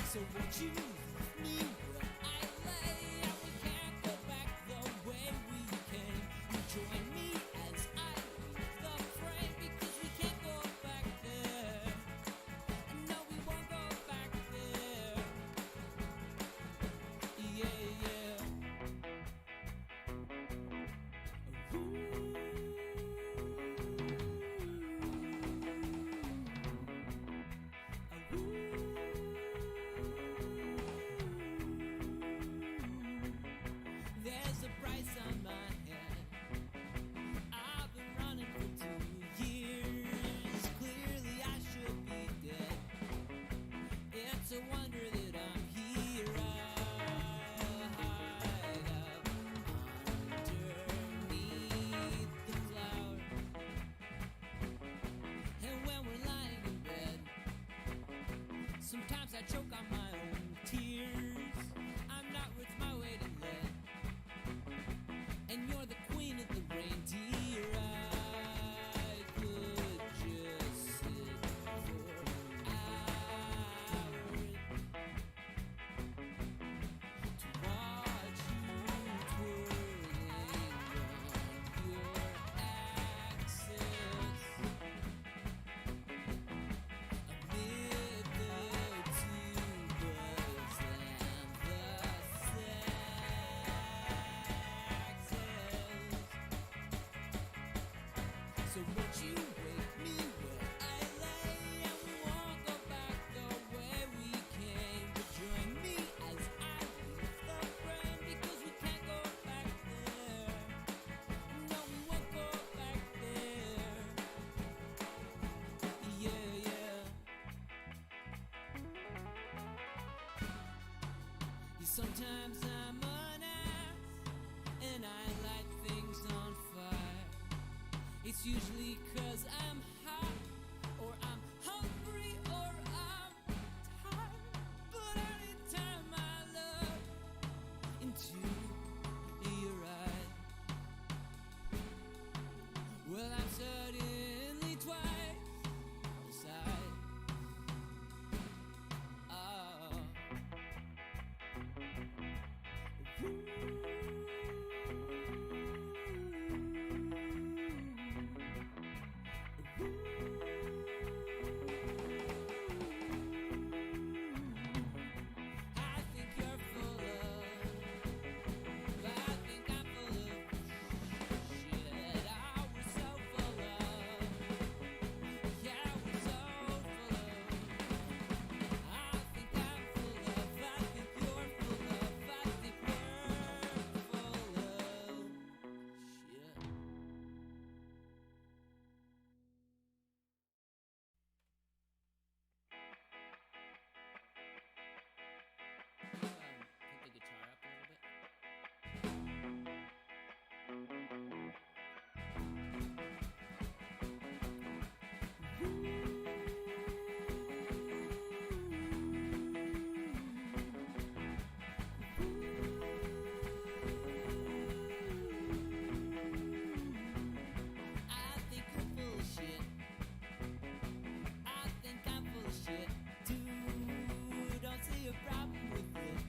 So won't you leave me where I lay? And we can't go back the way we came. You join me as I leave the frame, because we can't go back there. And no, we won't go back there. Yeah, yeah. There's a price on my head. I've been running for 2 years. Clearly I should be dead. It's a wonder that I'm here. I hide up underneath the flower. And when we're lying in bed, sometimes I choke on my own tears. I'm not worth my weight in lead. And you're the queen of the reindeer. I could just sit for hours to watch you twirling on your axis amid the tubas and the saxes. So won't you wake me where I lay? And we won't go back the way we came. But join me as I leave the frame, because we can't go back there. No, we won't go back there. Yeah, yeah. Sometimes I'm an ass and I light things on fire. It's usually 'cause I'm hot, or I'm hungry, or I'm tired. But anytime I look into your eyes, well, I'm suddenly twice the size. Oh. I think you're full of, I think I'm full of shit. I was so full of, yeah, we're so full of. I think I'm full of, I think you're full of, I think we're full of shit. Put the guitar up a little bit. I think you're full of shit. I think I'm full of shit too. Don't see a problem with it.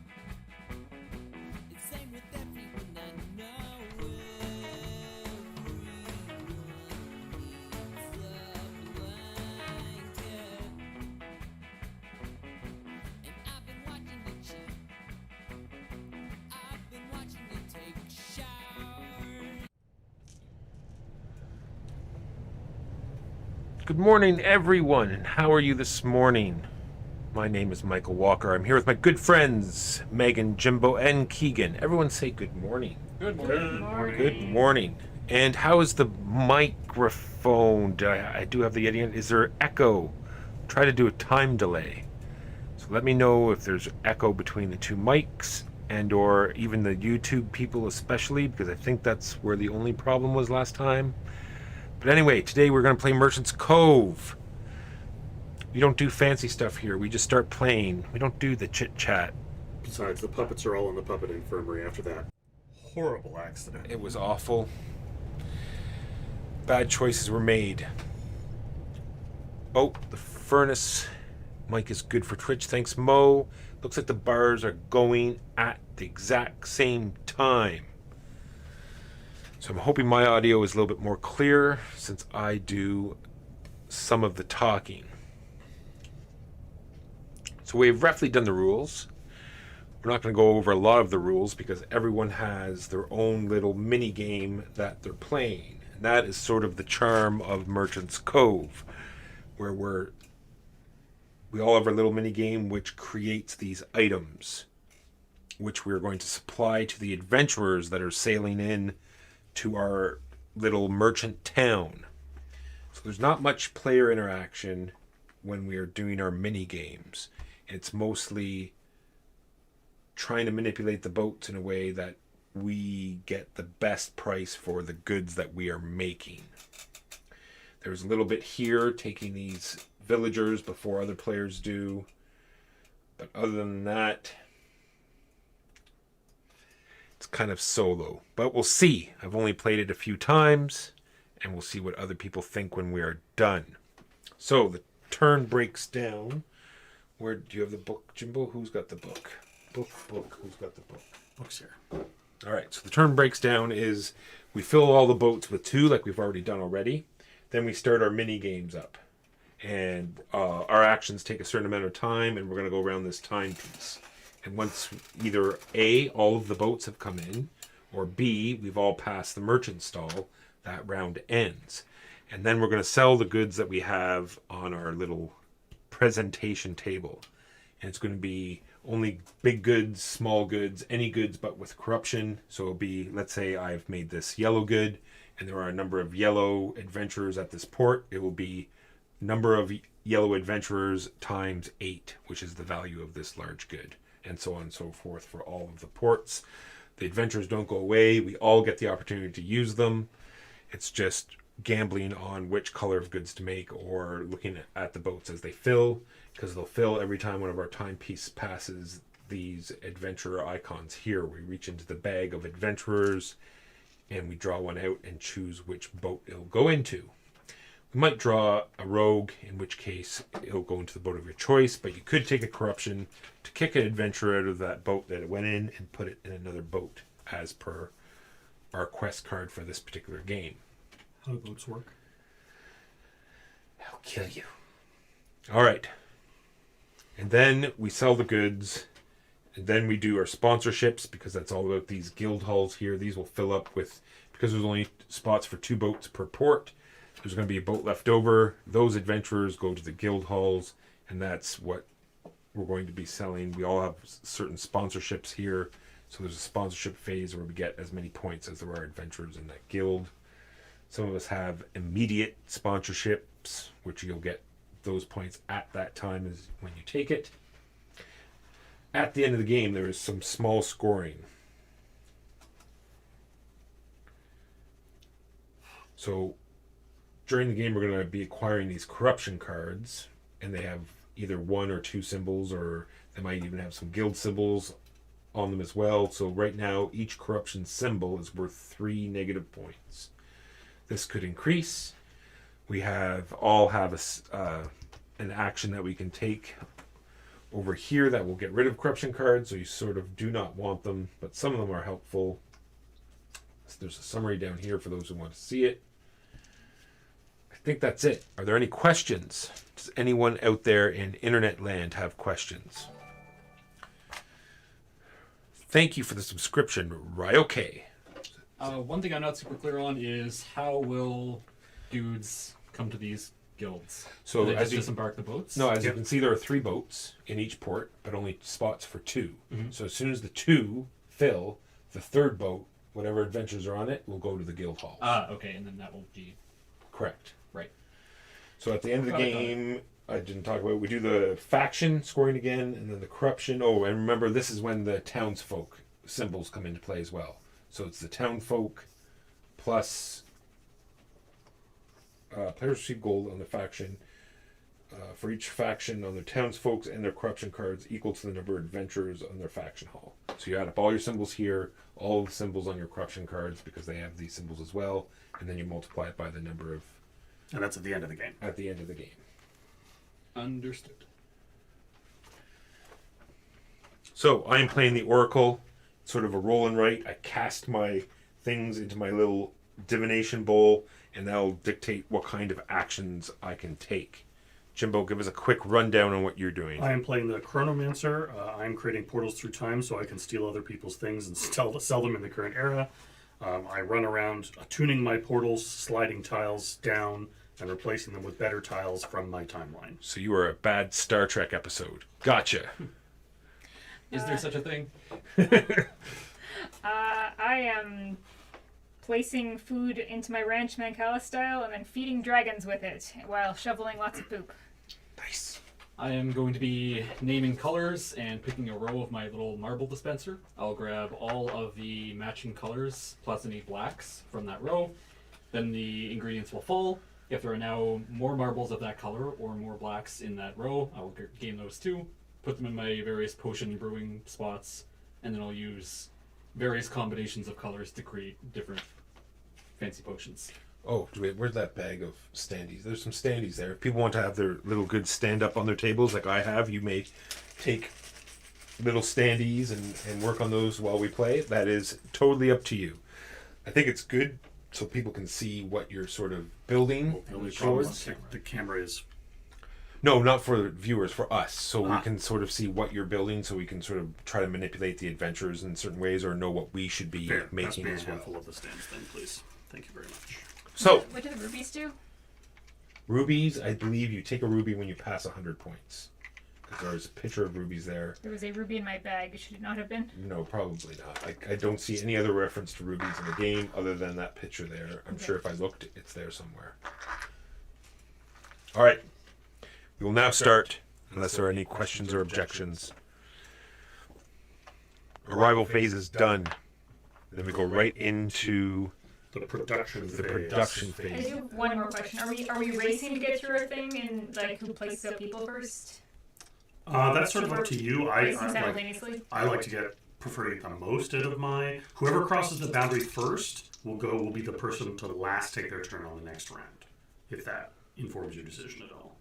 It's same with everyone I know. Everyone needs a blanket. And I've been watching you cheat. I've been watching you take showers. Good morning, everyone, and how are you this morning? My name is Michael Walker. I'm here with my good friends, Megan, Jimbo, and Keegan. Everyone say good morning. Good morning. Good morning. And how is the microphone? I do have the Yeti. Is there echo? Try to do a time delay. So let me know if there's echo between the two mics, and or even the YouTube people especially, because I think that's where the only problem was last time. But anyway, today we're going to play Merchant's Cove. We don't do fancy stuff here. We just start playing. We don't do the chit-chat. Besides, the puppets are all in the puppet infirmary after that horrible accident. It was awful. Bad choices were made. Oh, the furnace mic is good for Twitch. Thanks, Mo. Looks like the bars are going at the exact same time. So I'm hoping my audio is a little bit more clear since I do some of the talking. So we've roughly done the rules. We're not going to go over a lot of the rules because everyone has their own little mini game that they're playing. And that is sort of the charm of Merchant's Cove, where we all have our little mini game which creates these items which we're going to supply to the adventurers that are sailing in to our little merchant town. So there's not much player interaction when we are doing our mini games. It's mostly trying to manipulate the boats in a way that we get the best price for the goods that we are making. There's a little bit here taking these villagers before other players do. But other than that, it's kind of solo. But we'll see. I've only played it a few times, and we'll see what other people think when we are done. So the turn breaks down. Where do you have the book, Jimbo? Who's got the book? Book. Who's got the book? Book's here. All right. So the turn breaks down is we fill all the boats with 2, like we've already done already. Then we start our mini games up, and our actions take a certain amount of time, and we're going to go around this timepiece. And once either A, all of the boats have come in, or B, we've all passed the merchant stall, that round ends. And then we're going to sell the goods that we have on our little presentation table. And it's going to be only big goods, small goods, any goods but with corruption. So it'll be, let's say I've made this yellow good, and there are a number of yellow adventurers at this port. It will be number of yellow adventurers times 8, which is the value of this large good. And so on and so forth for all of the ports. The adventures don't go away. We all get the opportunity to use them. It's just gambling on which color of goods to make or looking at the boats as they fill, because they'll fill every time one of our timepiece passes these adventurer icons here. We reach into the bag of adventurers and we draw one out and choose which boat it'll go into. We might draw a rogue, in which case it'll go into the boat of your choice, but you could take a corruption to kick an adventurer out of that boat that it went in and put it in another boat, as per our quest card for this particular game. How do boats work? I'll kill you. All right. And then we sell the goods, and then we do our sponsorships, because that's all about these guild halls here. These will fill up with, because there's only spots for 2 boats per port, there's going to be a boat left over. Those adventurers go to the guild halls, and that's what we're going to be selling. We all have certain sponsorships here. So there's a sponsorship phase where we get as many points as there are adventurers in that guild. Some of us have immediate sponsorships, which you'll get those points at that time as when you take it. At the end of the game, there is some small scoring. So during the game, we're going to be acquiring these corruption cards, and they have either 1 or 2 symbols, or they might even have some guild symbols on them as well. So right now, each corruption symbol is worth 3 negative points. This could increase. We all have an action that we can take over here that will get rid of corruption cards, so you sort of do not want them, but some of them are helpful. So there's a summary down here for those who want to see it. I think that's it. Are there any questions? Does anyone out there in internet land have questions? Thank you for the subscription, Ryoke. One thing I'm not super clear on is how will dudes come to these guilds? So Do they as just you disembark the boats? No, as you can see, there are 3 boats in each port, but only spots for 2. Mm-hmm. So as soon as the 2 fill, the 3rd boat, whatever adventures are on it, will go to the guild halls. Okay, and then that will be Correct. right. So at the end of the game, I didn't talk about it. We do the faction scoring again, and then the corruption. Oh, and remember, this is when the townsfolk symbols come into play as well. So it's the townfolk plus players receive gold on the faction for each faction on their townsfolk and their corruption cards equal to the number of adventurers on their faction hall. So you add up all your symbols here, all the symbols on your corruption cards, because they have these symbols as well, and then you multiply it by the number of... And that's at the end of the game. At the end of the game. Understood. So I am playing the Oracle, sort of a roll and write. I cast my things into my little divination bowl, and that'll dictate what kind of actions I can take. Jimbo, give us a quick rundown on what you're doing. I am playing the Chronomancer. I'm creating portals through time so I can steal other people's things and sell them in the current era. I run around tuning my portals, sliding tiles down, and replacing them with better tiles from my timeline. So you are a bad Star Trek episode. Gotcha. Is there such a thing? I am placing food into my ranch Mancala style and then feeding dragons with it while shoveling lots of poop. Nice. I am going to be naming colors and picking a row of my little marble dispenser. I'll grab all of the matching colors plus any blacks from that row. Then the ingredients will fall. If there are now more marbles of that color or more blacks in that row, I will gain those too, put them in my various potion brewing spots, and then I'll use various combinations of colors to create different fancy potions. Oh, wait, where's that bag of standees? There's some standees there. If people want to have their little good stand up on their tables like I have, you may take little standees and work on those while we play. That is totally up to you. I think it's good so people can see what you're sort of building. The only problem towards. is the camera is... No, not for the viewers, for us. So we can sort of see what you're building, so we can sort of try to manipulate the adventures in certain ways or know what we should be Fair. making Pass as me a well. handful of the stands then, please. Thank you very much. So, What do the rubies do? rubies, I believe you take a ruby when you pass 100 points. Because there's a picture of rubies there. There was a ruby in my bag. Should it not have been? No, probably not. I don't see any other reference to rubies in the game other than that picture there. I'm sure if I looked, it's there somewhere. All right. We will now start, unless there are any questions or objections. Arrival phase is done. Then we go right into The production the phase. production I phase. do have one more question. Are we racing to get through our thing and like who places out people first? That's sort of up to you. Racing simultaneously? I like to prefer to get the most out of my... Whoever crosses the boundary first will be the person to last take their turn on the next round, if that informs your decision at all.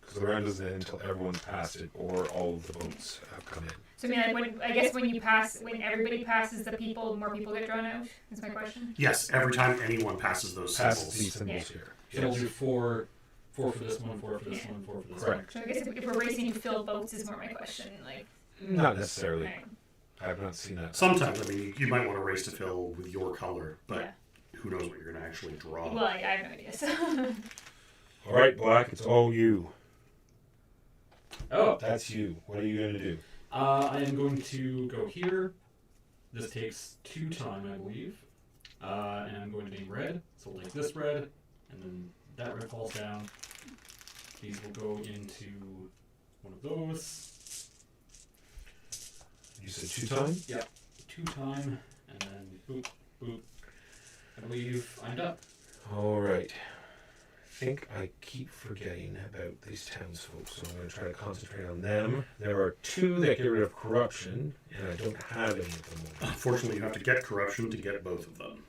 Because the round doesn't end until everyone's passed it or all of the votes have come in. So I mean, like I guess when everybody passes the people, more people get drawn out. Is my question. Yes, every time anyone passes those Passes these symbols. symbols Yeah. here. So I'll do four for this one, four for this one, four for this Correct. So I guess if we're racing to fill votes is more my question. Like, Not necessarily. right. I have not seen that. Sometimes, I mean, you might want to race to fill with your color, but Yeah. who knows what you're going to actually draw. Well, I have no idea. So. All right, Black, it's all you. Oh, That's you. What are you going to do? I am going to go here. This takes 2 time, I believe. And I'm going to name red. So like this red, and then that red falls down. These will go into one of those. You said 2 times? Yep. 2 time, and then boop, boop. I believe I'm done. All right. I think I keep forgetting about these townsfolk, so I'm going to try to concentrate on them. There are 2 that get rid of corruption, and I don't have any at the moment. Unfortunately, you have to get corruption to get both of them.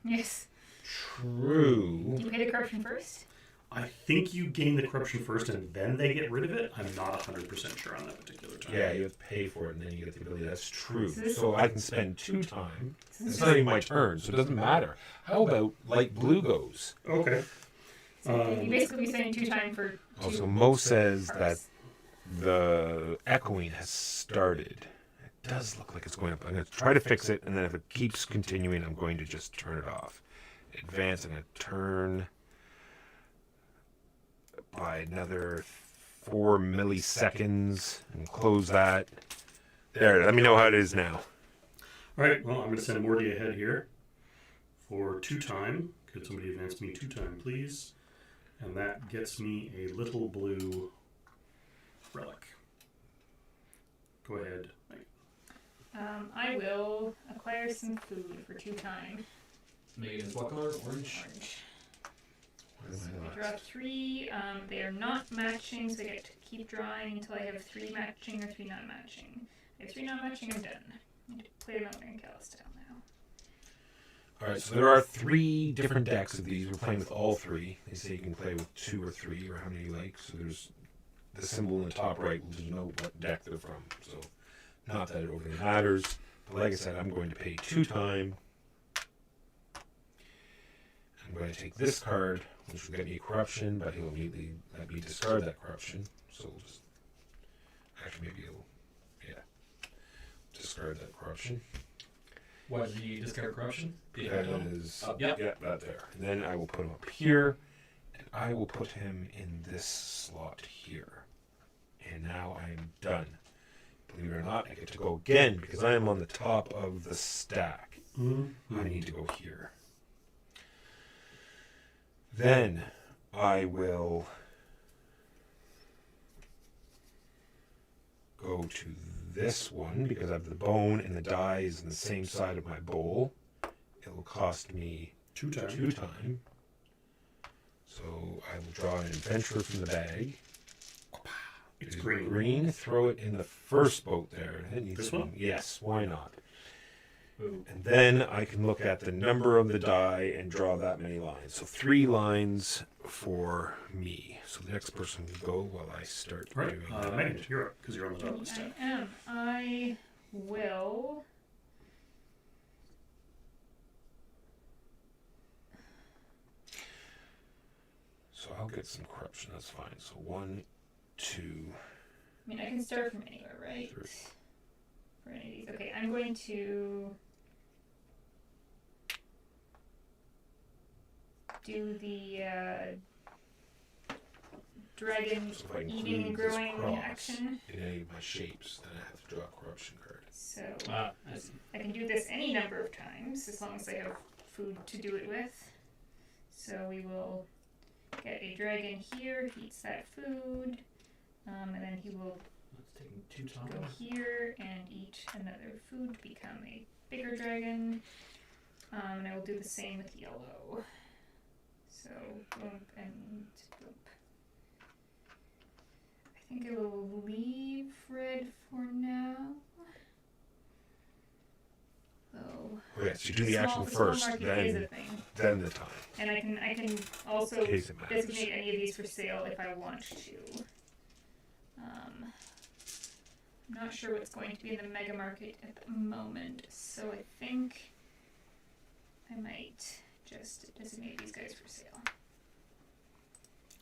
Yes. True. Do you pay the corruption first? I think you gain the corruption first and then they get rid of it. I'm not 100% sure on that particular time. Yeah, you have to pay for it, and then you get the ability. That's true. So this- So I can spend 2 time. So this It's is- not even my turn, so it doesn't matter. How about light blue goes? Okay. So you basically be spending 2 time for 2. Also, Mo says that cards. the echoing has started. It does look like it's going up. I'm going to try to fix it, and then if it keeps continuing, I'm going to just turn it off. Advance, I'm going to turn by another 4 milliseconds and close that. There, let me know how it is now. All right, well, I'm going to send Morty ahead here for 2 time. Could somebody advance me 2 time, please? And that gets me a little blue relic. Go ahead. I will acquire some food for 2 time. Megan's what color? Orange. Orange. What am I I draw 3. They are not matching, so I get to keep drawing until I have 3 matching or 3 non-matching. I have 3 non-matching, I'm done. I need to play them out in Calistyle now. All right, so there are 3 different decks of these. We're playing with all 3. They say you can play with 2 or 3 or how many you like. So there's the symbol in the top right will denote what deck they're from. So, not that it overly matters. But like I said, I'm going to pay 2 time. I'm going to take this card, which will get me corruption, but he'll immediately let me discard that corruption. So we'll just actually maybe he'll discard that corruption. Why did you discard corruption? That is Yep. yeah, that there. And then I will put him up here, and I will put him in this slot here. And now I'm done. Believe it or not, I get to go again because I am on the top of the stack. I need to go here. Then I will go to this one because I have the bone and the die is in the same side of my bowl. It will cost me 2 time. 2 time. So I will draw an adventurer from the bag. It's It is green. green. Throw it in the first boat there. It needs This to be- one? Yes, why not? Ooh. And then I can look at the number of the die and draw that many lines. So 3 lines for me. So the next person can go while I start Right. doing that. Megan, you're up because you're on the top of the I stack. am. I will. So I'll get some corruption. That's fine. So 1, 2. I mean, I can start from anywhere, right? Sure. For any of these. Okay, I'm going to do the dragon So if I eating and include this growing cross action. in any of my shapes, then I have to draw a corruption card. So I see. I can do this any number of times as long as I have food to do it with. So we will get a dragon here, he eats that food, and then he will That's taking 2 go time. here and eat another food to become a bigger dragon. And I will do the same with yellow. So boom and boom. I think I will leave red for now. Oh. Oh, yes, you do the action small first, market is a then thing. the time. And I can also In case it matters. designate any of these for sale if I want to. I'm not sure what's going to be in the mega market at the moment, so I think I might just designate these guys for sale.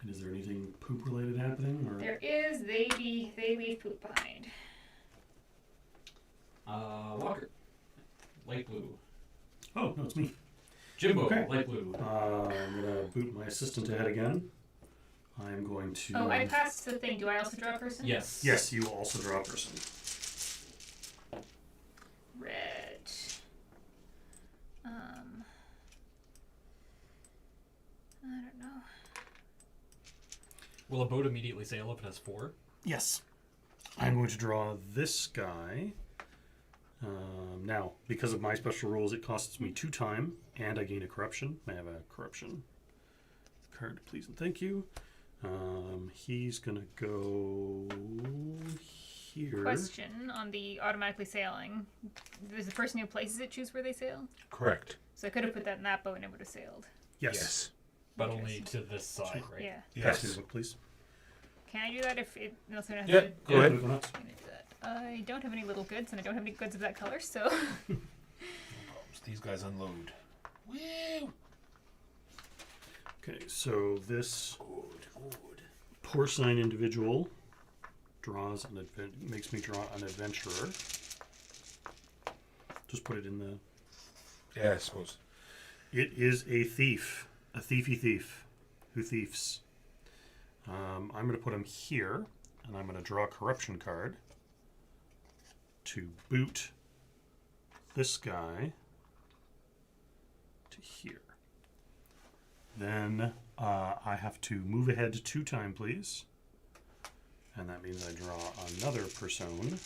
And is there anything poop related happening? Or There is, they leave poop behind. Walker. Light blue. Oh, no, it's me. Jimbo. Okay. Light blue. I'm gonna boot my assistant ahead again. I'm going to. Oh, I passed the thing. Do I also draw a person? Yes. Yes, you will also draw a person. Red. I don't know. Will a boat immediately sail if it has 4? Yes. I'm going to draw this guy. Now, because of my special rules, it costs me 2 time, and I gain a corruption. I have a corruption card, please and thank you. He's gonna go here. Question on the automatically sailing. Does the person who places it choose where they sail? Correct. So I could have put that in that boat and it would have sailed. Yes. But only to this side, right? Yeah. Pass me Yes. the book, please. Can I do that if it unless I have Yeah, to go ahead. Move on up. I'm gonna do that. I don't have any little goods and I don't have any goods of that color, so No problems. These guys unload. Woo! Okay, so this Good. porcine individual makes me draw an adventurer. Just put it in the. Yeah, I suppose. It is a thief, a thiefy thief, who thiefs. I'm going to put him here, and I'm going to draw a corruption card to boot this guy to here. Then I have to move ahead 2 time, please. And that means I draw another person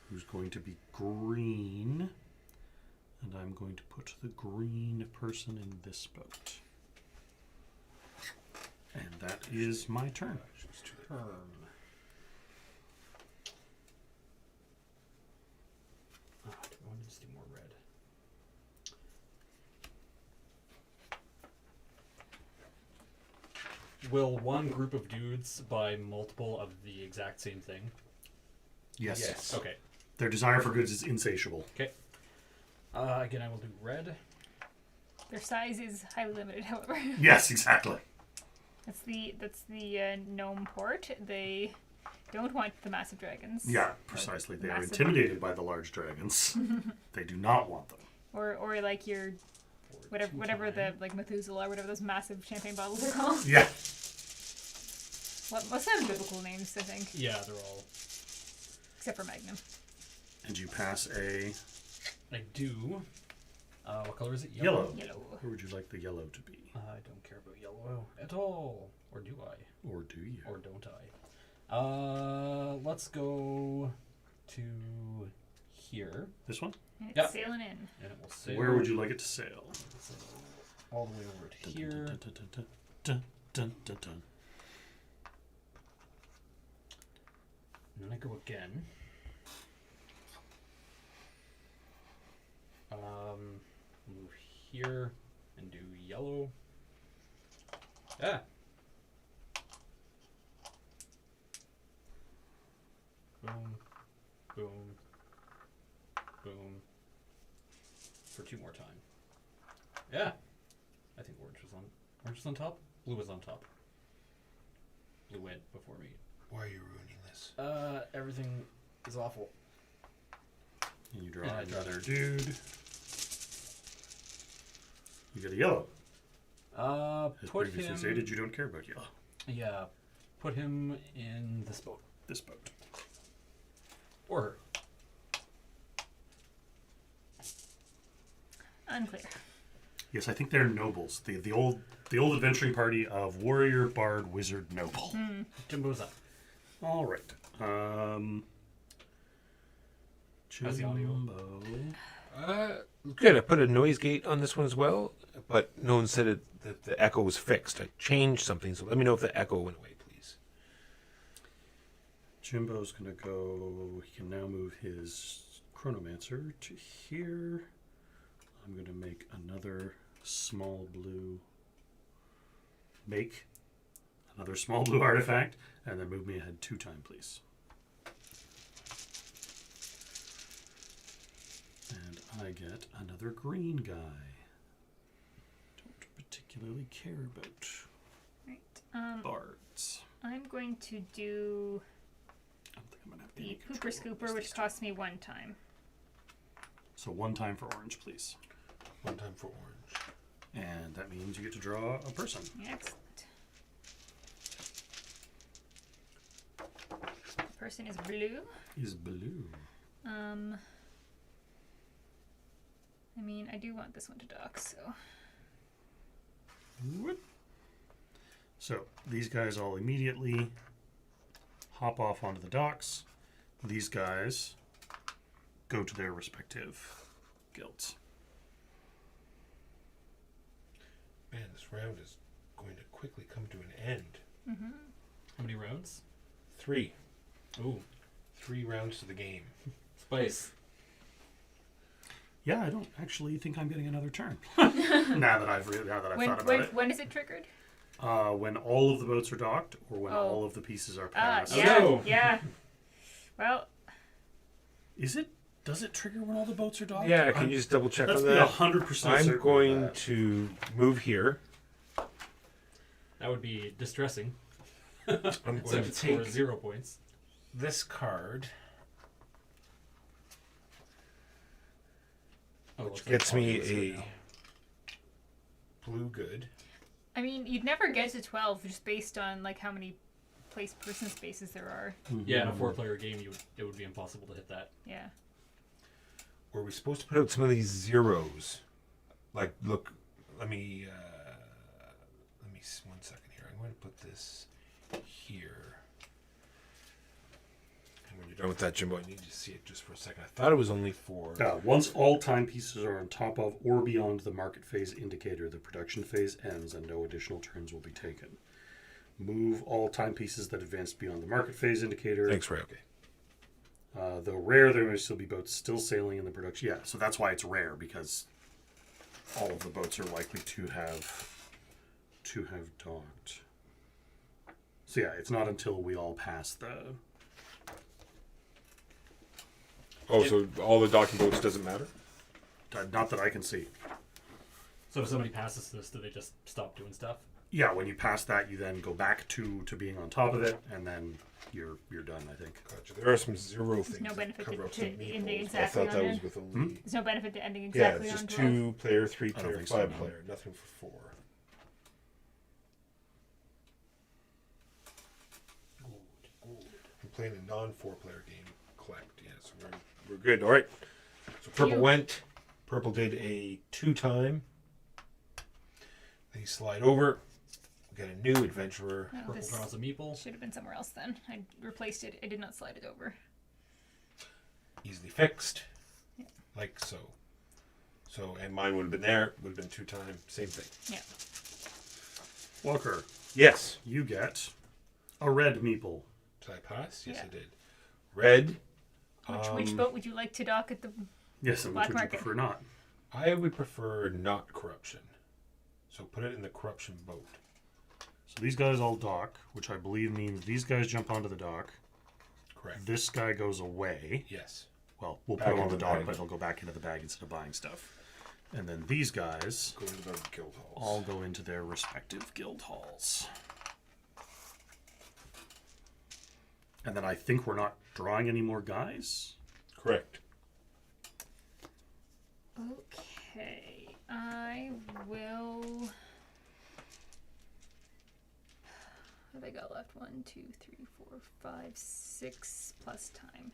who's going to be green. And I'm going to put the green person in this boat. And that is my turn. Do I want to just do more red? Will one group of dudes buy multiple of the exact same thing? Yes. Yes. Okay. Their desire for goods is insatiable. Okay. Again, I will do red. Their size is highly limited, however. Yes, exactly. That's the gnome port. They don't want the massive dragons. Yeah, precisely. They are Massive. intimidated by the large dragons. They do not want them. Or like your whatever the like Methuselah or whatever those massive champagne bottles are called. Yeah. Most of them biblical names, I think, Yeah, they're all. except for Magnum. And you pass a I do. What color is it? yellow. Yellow. Where would you like the yellow to be? I don't care about yellow at all. Or do I? Or do you? Or don't I? Let's go to here. This one? And it's Yeah. sailing in. And it will sail. Where would you like it to sail? All the way over to here. Dun, dun, dun, dun, dun, dun, dun. And then I go again. Move here and do yellow. Yeah. Boom. Boom. Boom. For 2 more time. Yeah. I think orange was on top. Blue was on top. Blue went before me. Why are you ruining this? Everything is awful. And you draw And I draw another dude. You get a yellow. As Put previously him. stated, you don't care about yellow. Yeah, put him in this boat This boat. or her. Unclear. Yes, I think they're nobles. The old adventuring party of warrior, bard, wizard, noble. Jimbo's up. All right. How's the audio? Jumbo. Good. I put a noise gate on this one as well, but no one said that the echo was fixed. I changed something, so let me know if the echo went away, please. Jimbo's gonna go. He can now move his chronomancer to here. I'm gonna make another small blue. Make another small blue artifact, and then move me ahead 2 times, please. And I get another green guy. Don't particularly care about Right. bards. I'm going to do I don't think I'm gonna have the any pooper control over scooper, this which this time. costs me 1 time. So 1 time for orange, please. 1 time for orange. And that means you get to draw a person. Excellent. The person is blue. Is blue. I mean, I do want this one to dock, so Whoop. So these guys all immediately hop off onto the docks. These guys go to their respective guilds. Man, this round is going to quickly come to an end. How many rounds? 3. Ooh, 3 rounds to the game. spice. Yeah, I don't actually think I'm getting another turn. now that I've thought about it. When is it triggered? When all of the boats are docked, or when Oh. all of the pieces are passed. Yeah, no. yeah. Well, Is it? Does it trigger when all the boats are docked? Yeah, can you just double check Let's on be that? 100% I'm certain going of that. to move here. That would be distressing. I'm going Except to it's for take 0 points. this card, Oh, which looks like gets me Bobby was here a now. blue good. I mean, you'd never get to 12 just based on like how many person spaces there are. Yeah, in a 4-player game, it would be impossible to hit that. Yeah. Were we supposed to put out some of these zeros? Like, look, let me 1 second here. I'm going to put this here. And when you're done with that, Jimbo, I need to see it just for a second. I thought it was only for... Once all timepieces are on top of or beyond the market phase indicator, the production phase ends and no additional turns will be taken. Move all timepieces that advance beyond the market phase indicator. Thanks, Ray. Okay. Though rare, there may still be boats still sailing in the production. Yeah, so that's why it's rare, because all of the boats are likely to have docked. So yeah, it's not until we all pass the. Oh, so all the docking boats doesn't matter? Not that I can see. So if somebody passes this, do they just stop doing stuff? Yeah, when you pass that, you then go back to being on top of it, and then you're done. I think. Gotcha. There are some zero things. no that benefit cover up to some ending meeples. exactly I thought that on was it. with only. There's no benefit to ending Yeah, exactly it's on just 12. 2 player, 3 I don't player, think so, 5 no. player. Nothing for 4. I'm playing a non-4 player game. Collect. Yeah, so we're good. All right. So purple You- went. Purple did a 2-time. They slide over. We got a new adventurer. Oh, Purple this draws a meeple. should have been somewhere else then. I replaced it. I did not slide it over. Easily fixed. Yeah. Like so. So, and mine would have been there. Would have been 2-time. Same thing. Yeah. Walker, Yes. you get a red meeple. Did I pass? Yes, Yeah. I did. Red. Which boat would you like to dock at the? Yes, and which Black would you market. prefer not? I would prefer not corruption. So put it in the corruption boat. So these guys all dock, which I believe means these guys jump onto the dock. Correct. This guy goes away. Yes. Well, we'll Back put him on into the the dock, bag. but he'll go back into the bag instead of buying stuff. And then these guys Go into the guild halls. all go into their respective guild halls. And then I think we're not drawing any more guys. Correct. Okay, I will. What have I got left? 1, 2, 3, 4, 5, 6 plus time.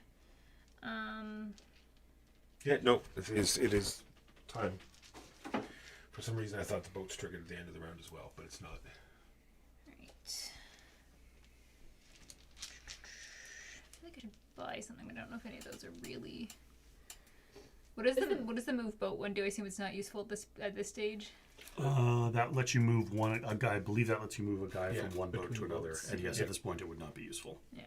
Yeah, no, it is time. For some reason I thought the boat's triggered at the end of the round as well, but it's not. Right. I feel like I should buy something, but I don't know if any of those are really. What is the move boat one? Do I assume it's not useful at this stage? That lets you move a guy. I believe that lets you move a guy Yeah, from one boat to between another. boats. And yes, Yeah. at this point, it would not be useful. Yeah.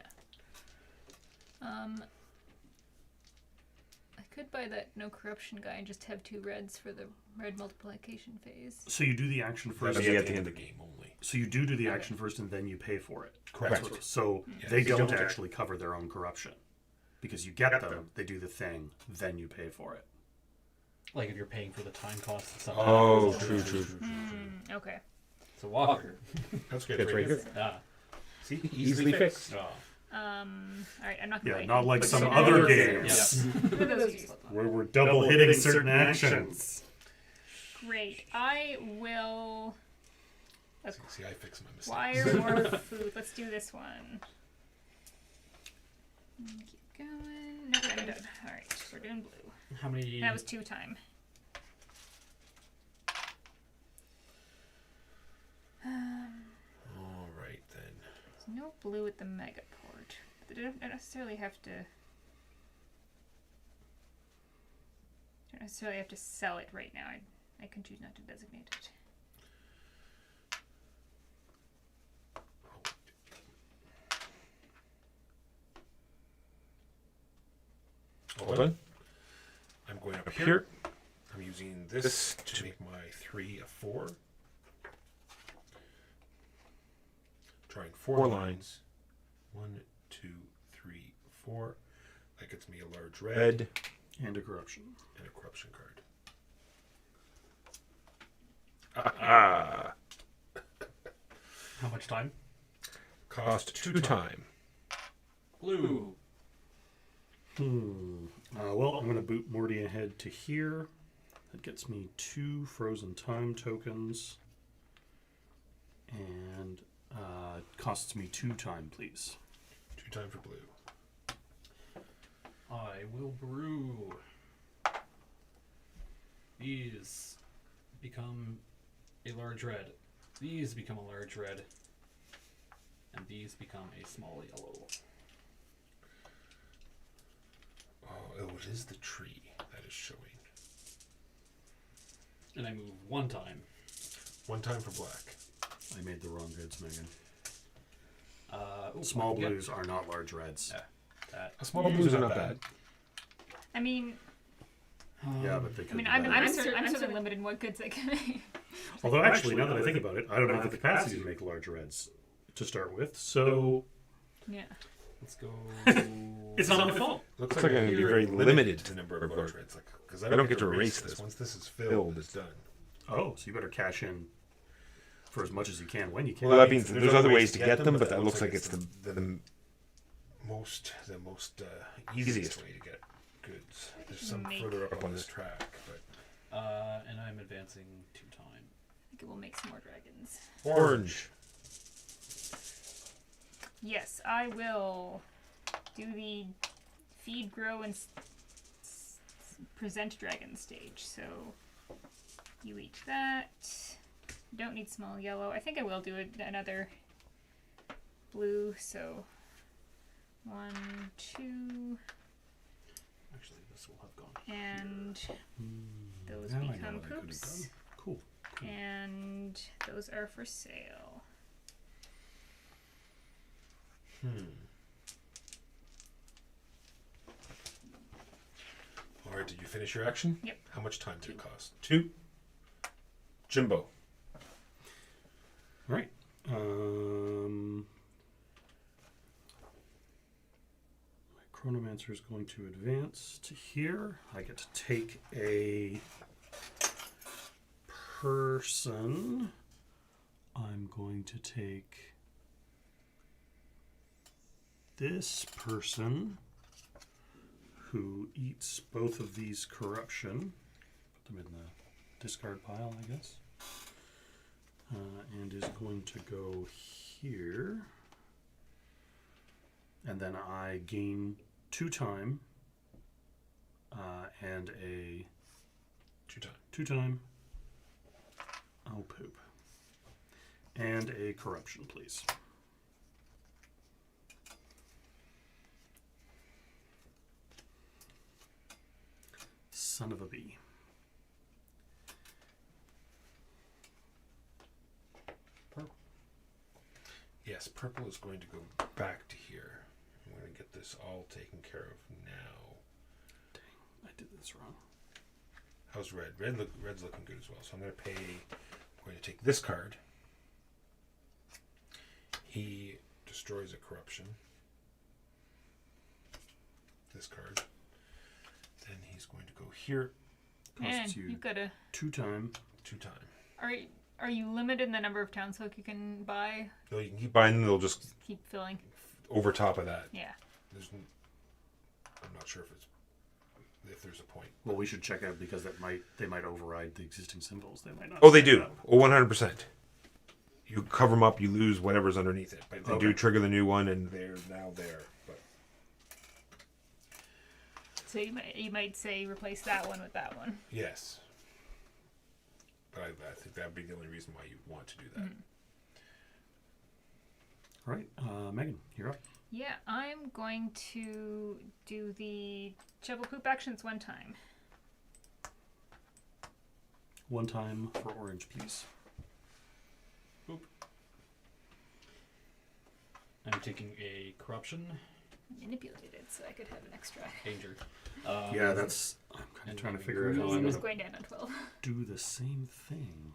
I could buy that no corruption guy and just have 2 reds for the red multiplication phase. So you do the action first. That'll be at the end of the game only. So you do the action first, and then you pay for it. Correct. That's what- so Yes. they They don't don't actually cover their own corruption, because you get them, they do the thing, then you pay for it. Like if you're paying for the time cost and stuff. Oh, like that. true. Okay. So Walker. That's good. It's right here. Ah. See, easily fixed. Oh. Alright, I'm not gonna Yeah, buy not like anything. some But other those- games What are those useful ones? where we're double hitting certain actions. Great. I will See, I fixed my mistake. acquire more food. Let's do this one. Keep going. No, I'm done. Alright, we're doing blue. How many? That was 2 time. All right then. There's no blue at the megaport. But they don't necessarily have to. Don't necessarily have to sell it right now. I can choose not to designate it. Hold on. I'm going up here. I'm using this to make my 3 a 4. Drawing 4 lines. 1, 2, 3, 4. That gets me a large red And a corruption. and a corruption card. Ah. How much time? Cost 2 time. Blue. Well, I'm going to boot Morty ahead to here. That gets me 2 frozen time tokens. And costs me 2 time, please. 2 time for blue. I will brew. These become a large red. These become a large red. And these become a small yellow. Oh, it is the tree that is showing. And I move 1 time. 1 time for black. I made the wrong goods, Megan. Ooh, Small yeah, blues are not large reds. Yeah. That. A small blues are not bad. I mean, Yeah, but they could I mean, be I'm better. certainly limited in what goods I can make. Although, actually, now that I think about it, I don't have the capacity to make large reds. to start with. So Yeah. Let's go. it's not my fault. Looks like I'm going to be very limited to the number of voter trades. Because I don't get to erase this. Once this is filled, it's done. Oh, so you better cash in for as much as you can when you can. Well, that means there's other ways to get them, but that looks like it's the most easiest way to get goods. There's some further up on this track, but And I'm advancing 2 time. I think it will make some more dragons. orange. Yes, I will do the feed, grow, and present dragon stage. So you eat that. Don't need small yellow. I think I will do another blue. So 1, 2, Actually, this will have gone. and those Now I know become what I could have poops. done. Cool. And those are for sale. All right, did you finish your action? Yep. How much time did it cost? 2. Jimbo. All right. My Chronomancer is going to advance to here. I get to take a person. I'm going to take this person who eats both of these corruption. Put them in the discard pile, I guess. And is going to go here. And then I gain 2 time and a 2 time. 2 time. Oh, poop. And a corruption, please. Son of a bee. Yes, purple is going to go back to here. I'm going to get this all taken care of now. I did this wrong. How's red? Red's looking good as well. So I'm going to pay. I'm going to take this card. He destroys a corruption. This card. Then he's going to go here. Man, Costs you you've got a. 2 time. 2 time. Are you limited in the number of townsfolk you can buy? No, you can keep buying them. They'll just Keep filling. over top of that. Yeah. I'm not sure if there's a point. Well, we should check out because they might override the existing symbols. They might not. Oh, they stand do. up. Oh, 100%. You cover them up, you lose whatever's underneath it. But they do Okay. trigger the new one, and they're now there. But So you might say replace that one with that one. yes. But I think that would be the only reason why you'd want to do that. All right, Megan, you're up. Yeah, I'm going to do the shovel poop actions 1 time. 1 time for orange, please. I'm taking a corruption. Manipulated it so I could have an extra. Danger. Yeah, that's. I'm kind of trying to figure out how It I'm was going to going down on 12. do the same thing.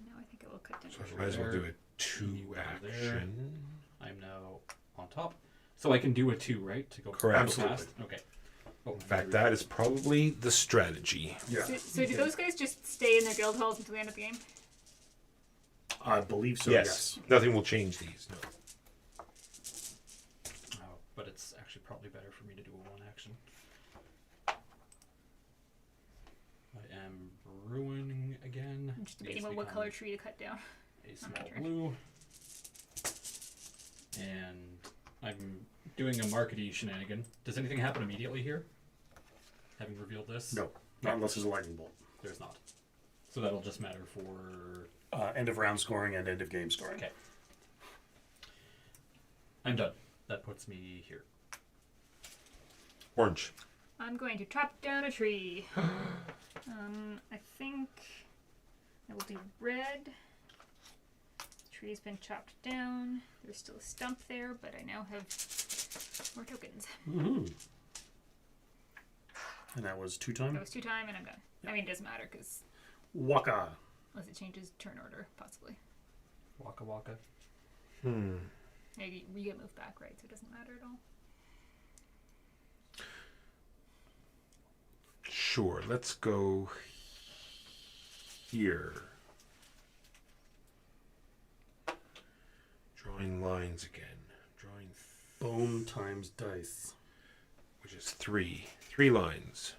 Now I think I will cut down. So I might as well do a 2 There. action. I'm now on top. So I can do a 2, right? To go Correct. go fast? Okay. Oh, In fact, that is probably the strategy. Yeah. So do those guys just stay in their guild halls until the end of the game? I believe so, yes. Nothing will change these. No. Oh, but it's actually probably better for me to do a 1 action. I am ruining again. I'm just debating what color tree to cut down. A my small turn. blue. And I'm doing a markety shenanigan. Does anything happen immediately here? Having revealed this? No, not unless there's a lightning bolt. There's not. So that'll just matter for... End of round scoring and end of game scoring. Okay. I'm done. That puts me here. Orange. I'm going to chop down a tree. I think I will do red. The tree's been chopped down. There's still a stump there, but I now have more tokens. Mm-hmm. And that was 2 time? That was 2 time, and I'm done. I mean, it doesn't matter because Waka. unless it changes turn order, possibly. Waka waka. You get moved back, right? So it doesn't matter at all. Sure, let's go here. Drawing lines again. Drawing, Bone times dice. which is 3. 3 lines.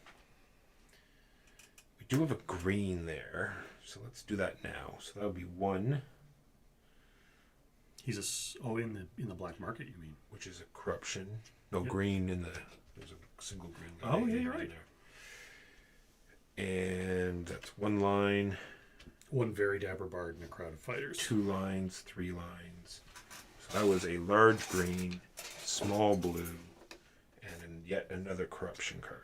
We do have a green there, so let's do that now. So that'll be 1, He's in the black market, you mean? which is a corruption. No, Yep. green in the... There's a single green guy. Oh, yeah, you're right. And that's 1 line, One very dapper bard in a crowd of fighters. 2 lines, 3 lines. So that was a large green, small blue, and then yet another corruption card.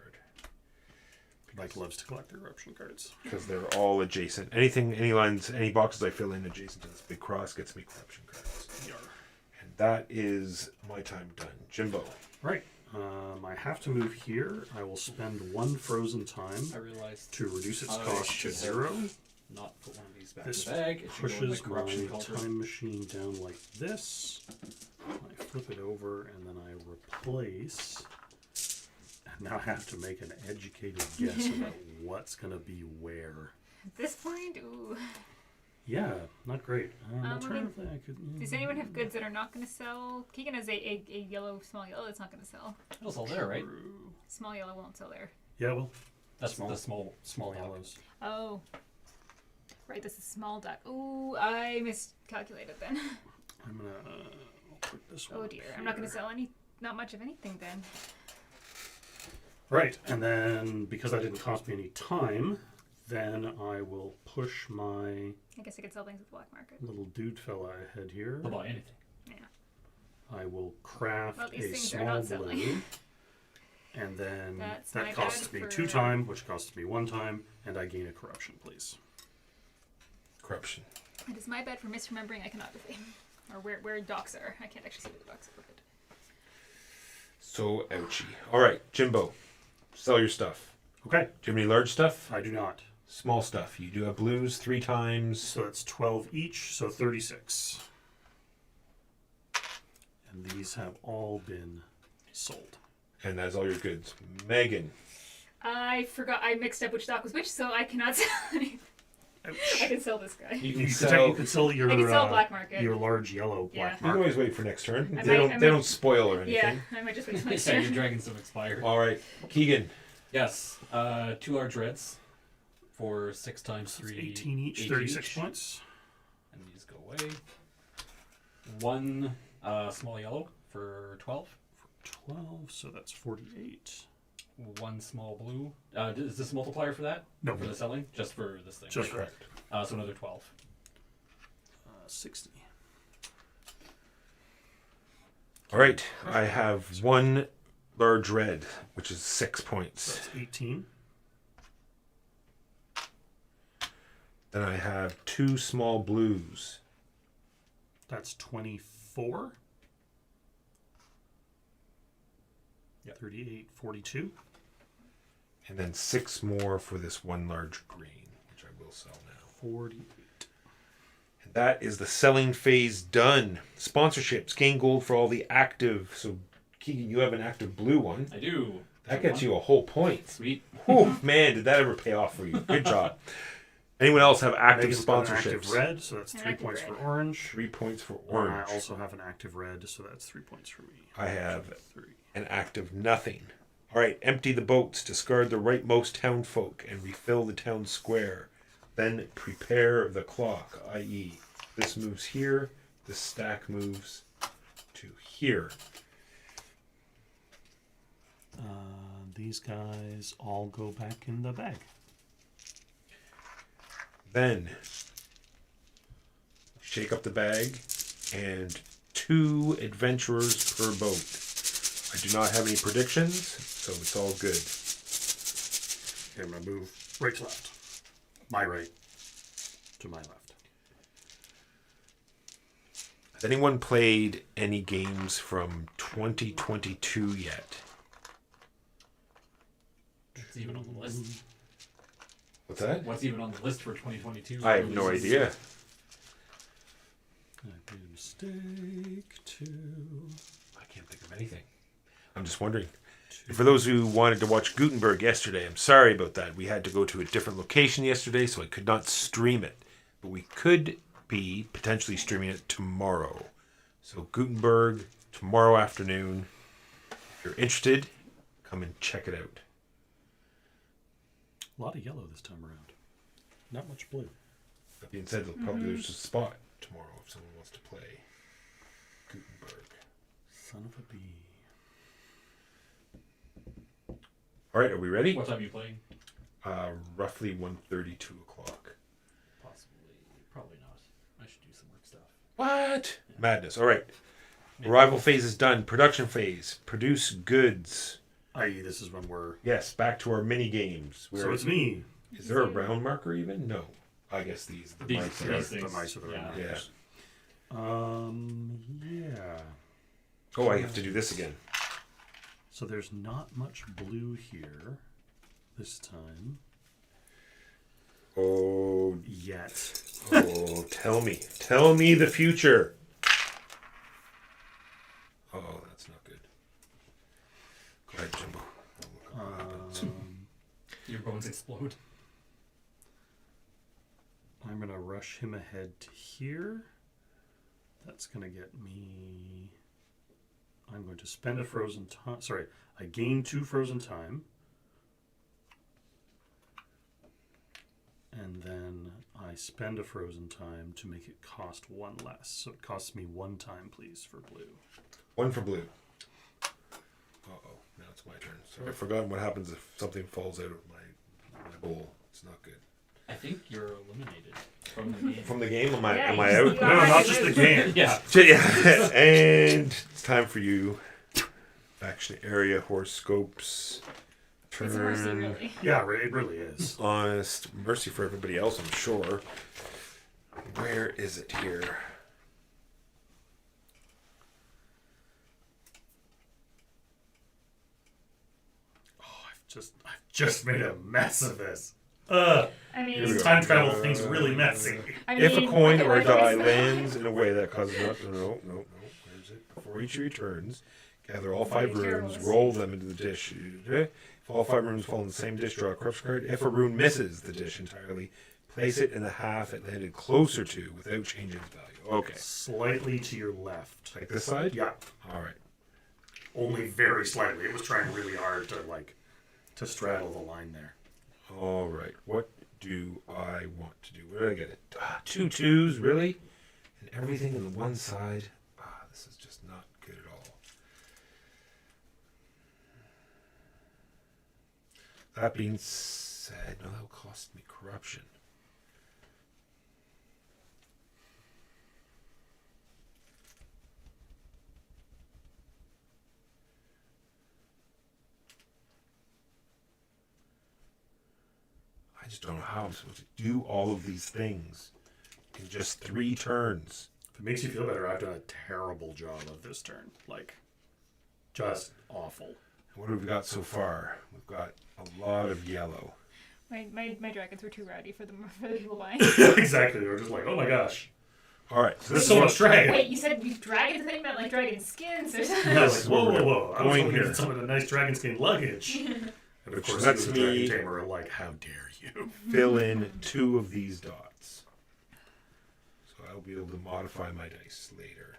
Mike loves to collect the corruption cards. Because they're all adjacent. Any lines, any boxes I fill in adjacent to this big cross gets me corruption cards. Yar. And that is my time done. Jimbo. Right. I have to move here. I will spend 1 frozen time I realized to reduce its I cost to should 0. not put one of these back This in the bag. It should go in my Pushes corruption my cauldron. time machine down like this. I flip it over and then I replace. And now I have to make an educated guess about what's going to be where. At this point, ooh. Yeah, not great. I Alternatively, I could. Does anyone have goods that are not going to sell? Keegan has a yellow, small yellow that's not going to sell. It was all there, right? Small yellow won't sell there. Yeah, well, That's Small- the small dog. yellows. Oh. Right, this is small duck. Ooh, I miscalculated then. I'm gonna put this one. Oh up dear. I'm not going to here. sell not much of anything then. Right, and then because that didn't cost me any time, then I will push my I guess I could sell things at the black market. little dude fella ahead here. They'll buy anything. Yeah. I will craft Well, these a things are small not selling. blue. And then That's my that costs bad me for- 2 time, which costs me 1 time, and I gain a corruption, please. Corruption. It is my bad for misremembering iconography. Or where docks are. I can't actually see where the docks are. But So ouchy. Alright, Jimbo. Sell your stuff. Okay, Do you have any large stuff? I do not. Small stuff. You do have blues 3 times. So that's 12 each, so 36. And these have all been sold. And that's all your goods. Megan. I forgot. I mixed up which dock was which, so I cannot sell anything. I can sell this guy. You You could sell your I can sell black market. your large yellow Yeah. black You can market. always wait for next turn. I They might- don't spoil or Yeah, anything. I might just wait till next Yeah, your turn. dragons have expired. Alright. Keegan. Yes, 2 large reds for 6 times So it's 3. 18 each, 8 36 each. points. And these go away. 1 small yellow for 12. 12, so that's 48. 1 small blue. Is this a multiplier for that? No, For the selling? Just for this thing. Just right? correct. So another 12. 60. Alright. I have 1 large red, which is 6 So points. that's 18. Then I have 2 small blues. That's 24. Yep. 38, 42. And then 6 more for this 1 large green, which I will sell now. 48. And that is the selling phase done. Sponsorships gain gold for all the active. So, Keegan, you have an active blue one. I do. That gets you a whole point. Sweet. Whew, man, did that ever pay off for you? Good job. Anyone else have active Megan's got an sponsorships? active red, so that's An 3 active points red. for orange. 3 points for And orange. I also have an active red, so that's 3 points for me. I have 3. an active nothing. All right, empty the boats, discard the rightmost townfolk, and refill the town square. Then prepare the clock, i.e., this moves here, this stack moves to here. These guys all go back in the bag. Then shake up the bag, and 2 adventurers per boat. I do not have any predictions, so it's all good. Okay, I'm going to move right to left. My right to my left. Has anyone played any games from 2022 yet? What's even on the list? What's that? What's even on the list for 2022? I have no releases? idea. I made a mistake. 2. I can't think of anything. I'm just wondering. For those who wanted to watch Gutenberg yesterday, I'm sorry about that. We had to go to a different location yesterday, so I could not stream it. But we could be potentially streaming it tomorrow. So Gutenberg, tomorrow afternoon. If you're interested, come and check it out. A lot of yellow this time around. Not much blue. That being said, there's a spot tomorrow if someone wants to play Gutenberg. Son of a bee. All right, are we ready? What time are you playing? Roughly 1:30, 2 o'clock. Possibly. Probably not. I should do some work stuff. What? Madness. All right. Arrival phase is done. Production phase. Produce goods. I.e., this is when we're... Yes, back to our mini games. So it's me. Is there a round marker even? No. I guess these are the mice. These The things. mice are the Yeah. reminders. Yeah. Oh, I have to do this again. So there's not much blue here this time. Oh, Yet. oh, tell me. Tell me the future. Oh, that's not good. Go ahead, Jimbo. Your bones explode. I'm going to rush him ahead to here. That's going to get me... I'm going to spend a frozen time. Sorry, I gain 2 frozen time. And then I spend a frozen time to make it cost 1 less. So it costs me 1 time, please, for blue. 1 for blue. Uh-oh. Now it's my turn. Sorry, I've forgotten what happens if something falls out of my bowl. It's not good. I think you're eliminated from the game. From the game? Am I Yeah, out? you No, not just the game. Yeah. Yeah. And it's time for you. Action area, horoscopes. It's a mercy, Turn. really. Yeah, it really is. Honest. Mercy for everybody else, I'm sure. Where is it here? I've just made a mess of this. I mean, Here we This go. time travel thing's really messy. I If a mean, coin okay, or a what die is that? lands in a way that causes not no. Where is it? Before each returns, gather all 5 Very terrible. runes, roll them into the dish. If all 5 runes fall in the same dish, draw a corruption card. If a rune misses the dish entirely, place it in the half it landed closer to without changing its value. Okay. Slightly to your left. Like this side? Yeah, All right. only very slightly. It was trying really hard to straddle the line there. All right. What do I want to do? Where did I get it? 2 2s, really? And everything on the one side. This is just not good at all. That being said, no, that'll cost me corruption. I just don't know how I'm supposed to do all of these things in just 3 turns. If it makes you feel better, I've done a terrible job of this turn. Just awful. What have we got so far? We've got a lot of yellow. My dragons were too rowdy for the people buying. Exactly. They were just like, oh my gosh. All right, so There's this so is much dragon. Wait, you said these dragons? I think meant like dragon skins or something. I was like, whoa. I was Going looking here. at some of the nice dragon skin luggage. And of course, That's you, the me. dragon tamer, are like, how dare you? fill in 2 of these dots. So I'll be able to modify my dice later.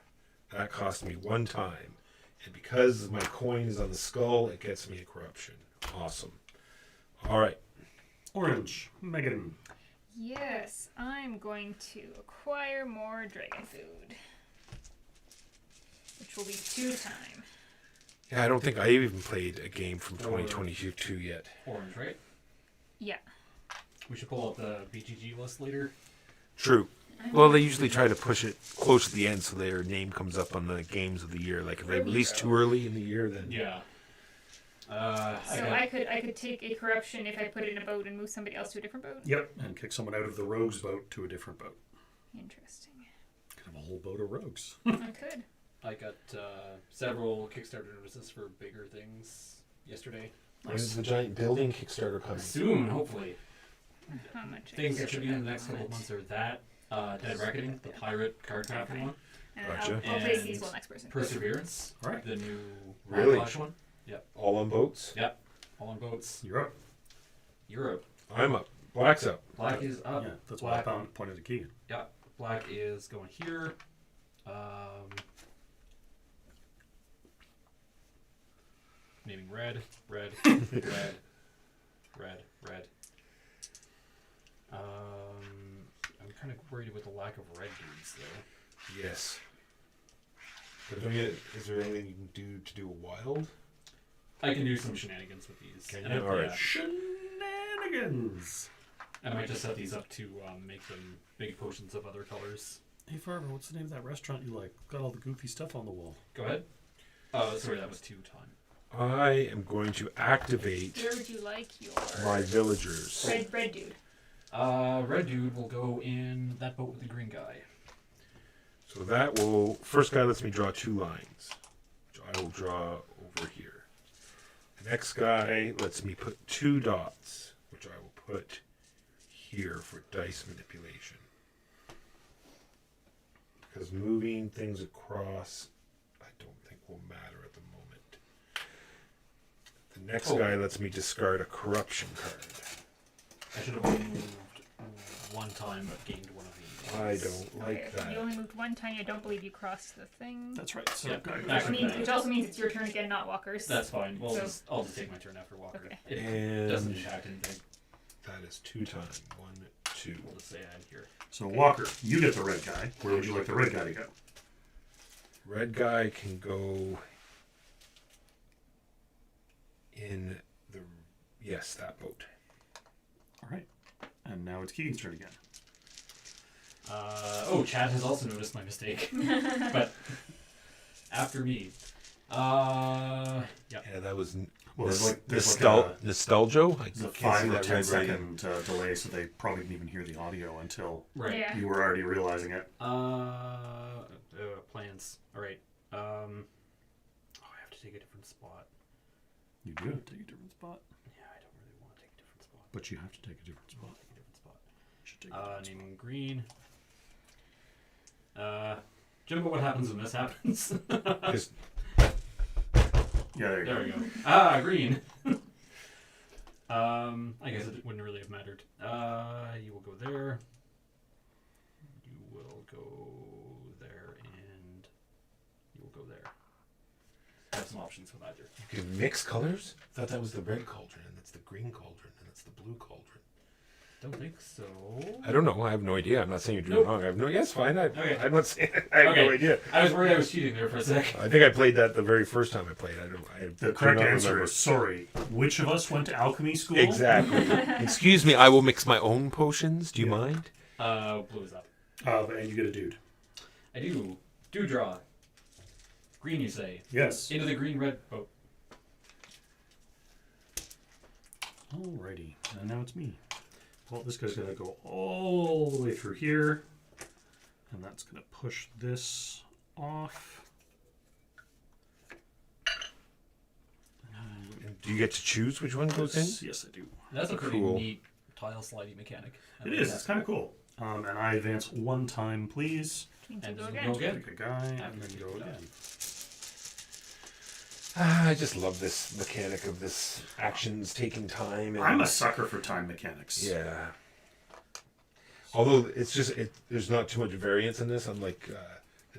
That cost me 1 time. And because my coin is on the skull, it gets me a corruption. Awesome. All right. Orange. Megan. Yes, I'm going to acquire more dragon food, which will be 2 time. Yeah, I don't think I even played a game from 2022 yet. Orange, right? Yeah. We should pull out the BGG list later. True. Well, they usually try to push it close to the end so their name comes up on the games of the year. Like if they release too early in the year, then Yeah. So I could take a corruption if I put it in a boat and move somebody else to a different boat. Yep. And kick someone out of the rogue's boat to a different boat. Interesting. Could have a whole boat of rogues. I could. I got several Kickstarter notices for bigger things yesterday. when's the giant building Kickstarter coming? Soon, hopefully. How much? Things that extra should be in the am next I couple of months are that Dead Reckoning, the pirate card crafting one. And Gotcha. I'll take And these one next person. Perseverance, All right. the new Really? Flash one. All on boats? Yep. All on boats. You're up. Europe. I'm up. Black's up. Black is up. Yeah, that's why I Black. pointed to Keegan. Yeah. Black is going here. Naming red, red, red, red, red. I'm kind of worried about the lack of red dudes though. Yes. But is there anything you can do to do a wild? I can do some shenanigans with these. Can And you? I- All right. yeah. Shenanigans. I might just set these up to make them big potions of other colors. Hey, Farber, what's the name of that restaurant you like? Got all the goofy stuff on the wall. Go ahead. Oh, sorry, that was 2 time. I am going to activate Where would you like your my villagers. red dude? Red dude will go in that boat with the green guy. So that will... First guy lets me draw 2 lines, which I will draw over here. The next guy lets me put 2 dots, which I will put here for dice manipulation. Because moving things across, I don't think will matter at the moment. The next guy lets me discard a corruption card. I should have only moved 1 time but gained 1 of these. I don't like Okay, that. you only moved 1 time. I don't believe you crossed the thing. That's right. So, Yeah. guy goes That's right Which there. also means it's your turn again, not Walker's. That's fine. Well, So- I'll just take my turn after Walker. Okay. It And doesn't impact anything. that is 2 times. 1, 2. We'll just say I'm here. So, Walker, you get the red guy. Where would you like the red guy to go? Red guy can go in the... Yes, that boat. All right. And now it's Keegan's turn again. Chad has also noticed my mistake. But after me. Yeah. Yeah, that was Well, nostalgia. I It's a can't see 5 or that 10 red second delay, so they probably didn't even hear the audio until Right. Yeah. you were already realizing it. Plans. All right. I have to take a different spot. You do have to take a different spot, Yeah, I don't really want to take a different spot. but you have to take a different I spot. want to take a different spot. You should take a different spot. Naming green. Jimbo, what happens when this happens? Just Yeah, there you There go. we go. Green. I guess it wouldn't really have mattered. You will go there. You will go there, and you will go there. I have some options with either. you can mix colors? I thought that was the red cauldron, and that's the green cauldron, and that's the blue cauldron. Don't think so. I don't know. I have no idea. I'm not saying you're doing Nope. wrong. I have no... Yes, fine. Okay. I'm not saying... I have no Okay. idea. I was worried I was cheating there for a sec. I think I played that the very first time I played. The correct answer is sorry. Which of us went to alchemy school? Exactly. Excuse me, I will mix my own potions. Do you mind? Blue is up. And you get a dude. I do. Do draw. Green, you say. Yes. Into the green-red boat. Alrighty. And now it's me. Well, this guy's going to go all the way through here. And that's going to push this off. Do you get to choose which one goes in? Yes, I do. That's a pretty Cool. neat tile slidey mechanic. I It like is. that. It's kind of cool. And I advance 1 time, please. Means And you'll you go go again. again. Pick a guy and After then you go do that. again. I just love this mechanic of this actions taking time. And, I'm a sucker for time mechanics. Yeah. Although it's just there's not too much variance in this. Unlike,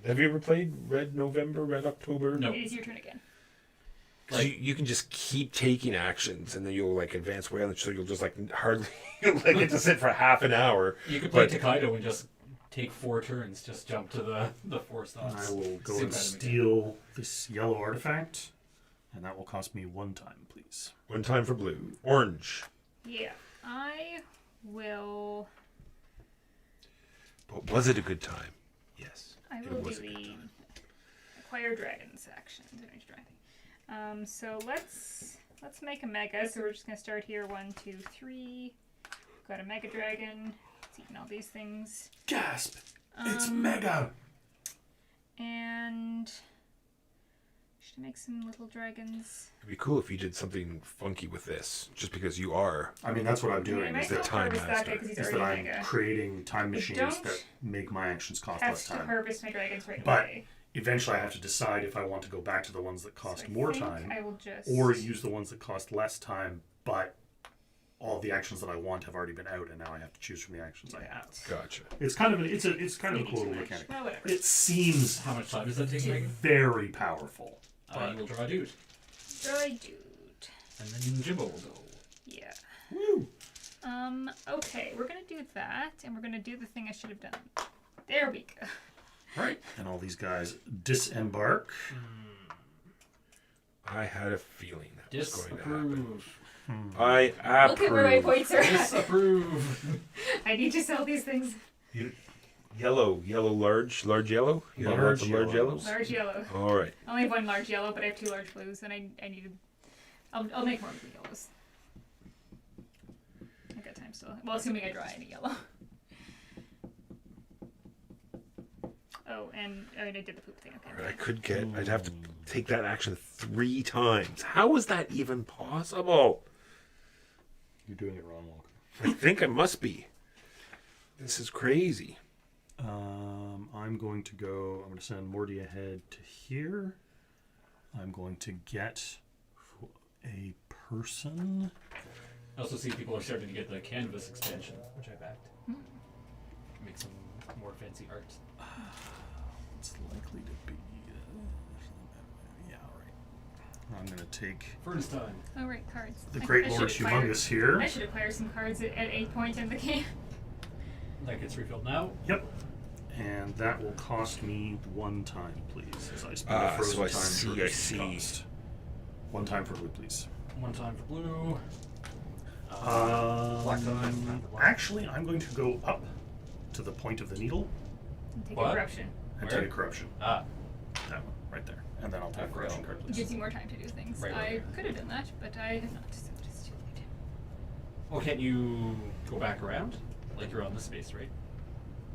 have you ever played Red November, Red October? No. It is your turn again. 'Cause you can just keep taking actions, and then you'll like advance way on it, so you'll just like hardly like get to sit for half an hour. You could play But- Takedo and just take 4 turns, just jump to the 4 And stops. I will go Same and kind of steal this yellow artifact. And that will cost me 1 time, please. 1 time for blue, orange. Yeah. I will. But was it a good time? Yes. I It will was do a good the time. acquire dragons action. So let's make a mega. So we're just gonna start here. 1, 2, 3. Got a mega dragon. It's eating all these things. Gasp! It's mega! And Should I make some little dragons? It'd be cool if you did something funky with this, just because you are. I mean, that's what I'm Yeah, doing. I Is the might that, time harvest that master. guy 'cause he's is already that I'm mega. creating time machines don't that make my actions cost Have less to time. harvest my dragons right But away. eventually, I have to decide if I want to go back to the ones that cost So I more think time, I will just... or use the ones that cost less time, but all the actions that I want have already been out, and now I have to choose from the actions I have. Gotcha. It's kind of it's kind of a Maybe cool too little much. mechanic. Well, whatever. It seems How much time does that take, Megan? very powerful. You will draw a dude. Dry dude. And then Jimbo will go. Yeah. Woo! Okay, we're gonna do that, and we're gonna do the thing I should have done. There we go. Right, and all these guys disembark. I had a feeling that was going to happen. Disapprove. I Look at where my approve. points are at. Disapprove. I need to sell these things. Yellow, large yellow. You have Large lots of large yellows. yellows. Large yellow. All right. I only have one large yellow, but I have two large blues, and I need to... I'll make more blue yellows. I've got time still. Well, assuming I draw any yellow. Oh, and I did the poop thing. All Okay. right, I could get. I'd have to take that action 3 times. How is that even possible? You're doing it wrong, Walker. I think I must be. This is crazy. I'm going to go. I'm going to send Morty ahead to here. I'm going to get a person. I also see people are starting to get the canvas expansion, which I backed. Make some more fancy art. It's likely to be. Yeah, all right. I'm going to take First time. Oh, right, cards. the I Great Lord should acquire- Humongous here. I should acquire some cards at a point in the game. That gets refilled now. Yep. And that will cost me 1 time, please, as I spend a frozen so I time to see, reduce the I see. cost. 1 time for blue, please. 1 time for blue. Black time. Actually, I'm going to go up to the point of the needle And take What? a corruption. and Where? take a corruption. Ah. That one, right there. And then I'll take a I corruption forgot. card, It please. gives you more time to do things. Right, I right. could have done that, but I have not, so it's too late. Oh, can't you go back around? Like you're on this space, right?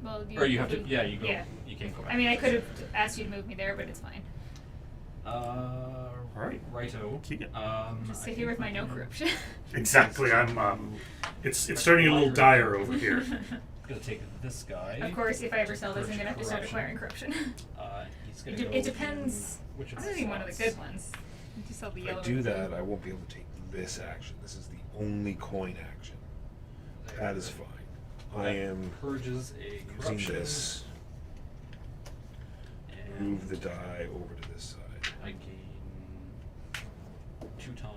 Well, Or you have to. Yeah, you go. Yeah. You can't go back. I mean, I could have asked you to move me there, but it's fine. Alright. Righto. Keep it. Just sit here with my no corruption. Exactly. I'm. It's starting a little dire over here. Gonna take this guy. Of course, if I ever sell this, I'm gonna have to start Corruption. acquiring corruption. He's gonna It, go it depends. in which of I'm the using one of the slots. good ones. If you sell the If yellow. I do and blue. that, I won't be able to take this action. This is the only coin action. That is fine. I am Purges a using corruption. this. And Move the die over to this side. I gain 2 time.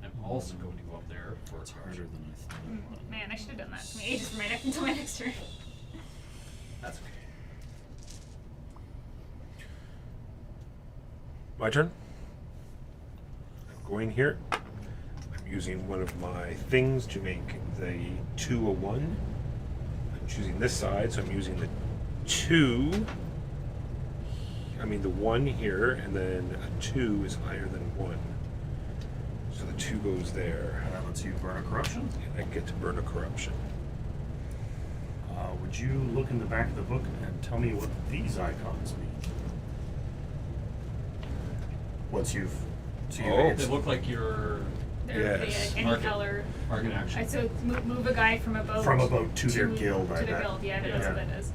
I'm also going to go up there for It's a harder corruption. than I thought. Man, I should have done that. It took me ages for my next until my next turn. That's okay. My turn. I'm going here. I'm using one of my things to make the 2 a 1. I'm choosing this side, so I'm using the 2. I mean the 1 here, and then a 2 is higher than 1. So the 2 goes there, And that lets you burn a corruption. and I get to burn a corruption. Would you look in the back of the book and tell me what these icons mean? Once you've. So you Oh. They look like your They're Yes. any Market. color. market action. So move a guy from a boat. From a boat to their guild, To I their bet. guild, yeah, that's Yeah. what that does.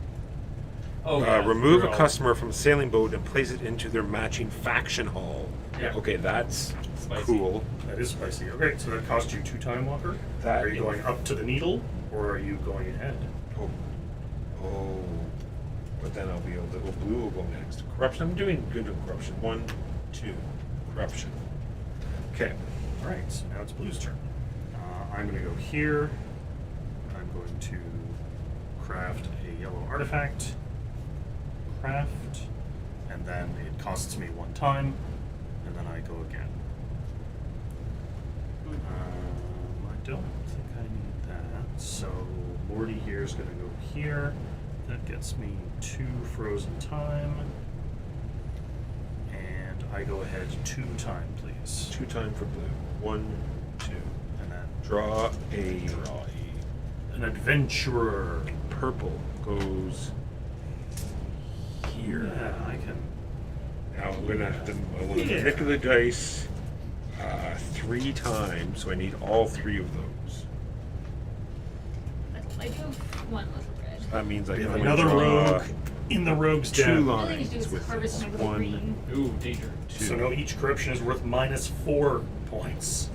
Oh, yeah. Remove they're a all- customer from a sailing boat and place it into their matching faction hall. Yeah. Okay, that's Spicy. cool. That is spicy. Okay, so that cost you 2 time, Walker. That Are you going up to the needle, or are you going ahead? Oh. But then I'll be able to go blue will go next. Corruption. I'm doing good with corruption. 1, 2. Corruption. Okay. All right, so now it's Blue's turn. I'm going to go here. I'm going to craft a yellow artifact. Craft. And then it costs me 1 time. And then I go again. I don't think I need that. So Morty here is going to go here. That gets me 2 frozen time. And I go ahead 2 time, please. 2 time for blue. 1, 2. And then Draw a draw an adventurer. purple goes here. Yeah, I can. Now I'm gonna have to. I want to manipulate the dice 3 times, so I need all 3 of those. I do have one little red. That means I We can have only another draw rogue in the rogue's 2 den. All I need to do lines is with harvest this. my little 1, green. Ooh, danger. 2. So now each corruption is worth -4 points.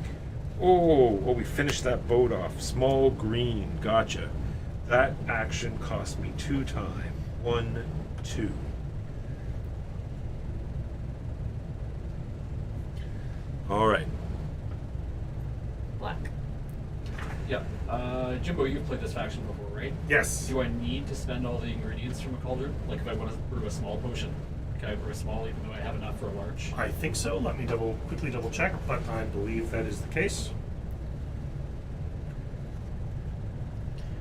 Oh, we finished that boat off. Small green. Gotcha. That action cost me 2 time. 1, 2. All right. Black. Yeah. Jimbo, you've played this faction before, right? Yes. Do I need to spend all the ingredients from a cauldron? Like if I want to brew a small potion, can I brew a small even though I have enough for a large? I think so. Let me quickly double check, but I believe that is the case.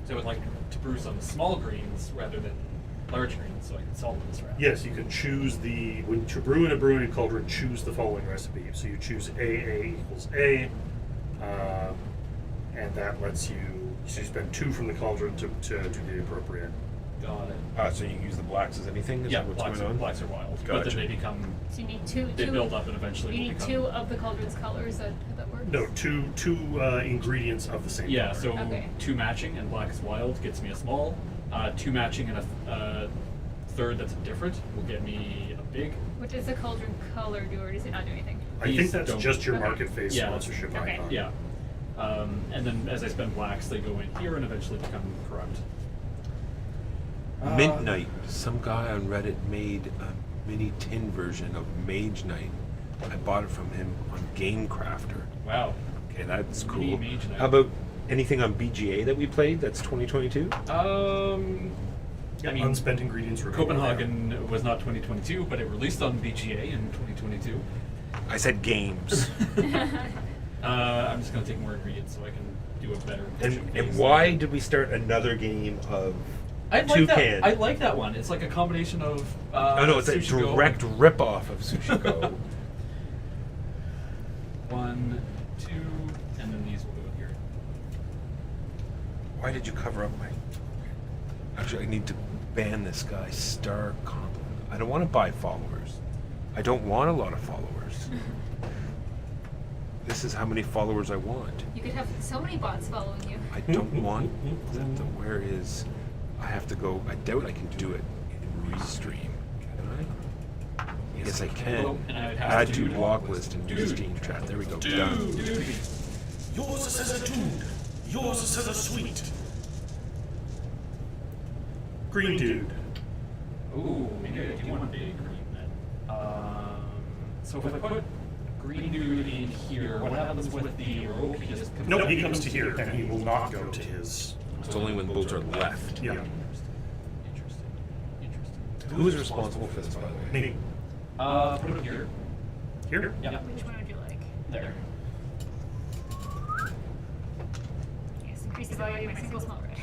So I would like to brew some small greens rather than large greens, so I can sell them this round. Yes, you can choose when to brew in a brewing cauldron, choose the following recipe. So you choose AA equals A, and that lets you, so you spend 2 from the cauldron to do the appropriate. Got it. So you can use the blacks as anything? Is Yeah, that what's blacks, going on? blacks are wild, but Gotcha. then they become, So you need two. they build up and eventually You will need become. 2 of the cauldron's colors. How that works? No, two ingredients of the same Yeah, color. so Okay. 2 matching and black is wild gets me a small. 2 matching and a third that's different will get me a big. What does the cauldron color do, or does it not do anything? I think These that's don't- just your Okay. market phase Yeah. sponsorship Okay. icon. Yeah. And then as I spend blacks, they go in here and eventually become corrupt. Mint Knight. Some guy on Reddit made a mini tin version of Mage Knight. I bought it from him on Game Crafter. Wow. Okay, that's Mini cool. Mage Knight. How about anything on BGA that we played? That's 2022? Yeah, I mean, unspent ingredients remaining. Copenhagen was not 2022, but it released on BGA in 2022. I said games. I'm just gonna take more ingredients so I can do a better. and potion and phase. why did we start another game of I like Toucan? that. I like that one. It's like a combination of. Oh no, it's a Sushi Go. direct rip-off of Sushi Go. 1, 2, and then these will go in here. Why did you cover up my... Actually, I need to ban this guy, Star Compliment. I don't want to buy followers. I don't want a lot of followers. This is how many followers I want. You could have so many bots following you. I don't want them to... Where is... I have to go... I doubt I can do it in Restream. Can I? Yes, I can. And I would have Add to to do block list and do Steam chat. There we go. Done. Dude. Yours says a dude. Yours says a sweet. Green dude. Ooh, maybe I do want a big green then. So if I put green dude in here, what happens with the rogue? He just comes No, he comes to here, and he will not go to his. It's only when bulls are left. Yeah. Interesting. Who is responsible for this, by the way? Me. Put him here. Here? Yeah. Which one would you like? There. Yes, increase the value of my single small red.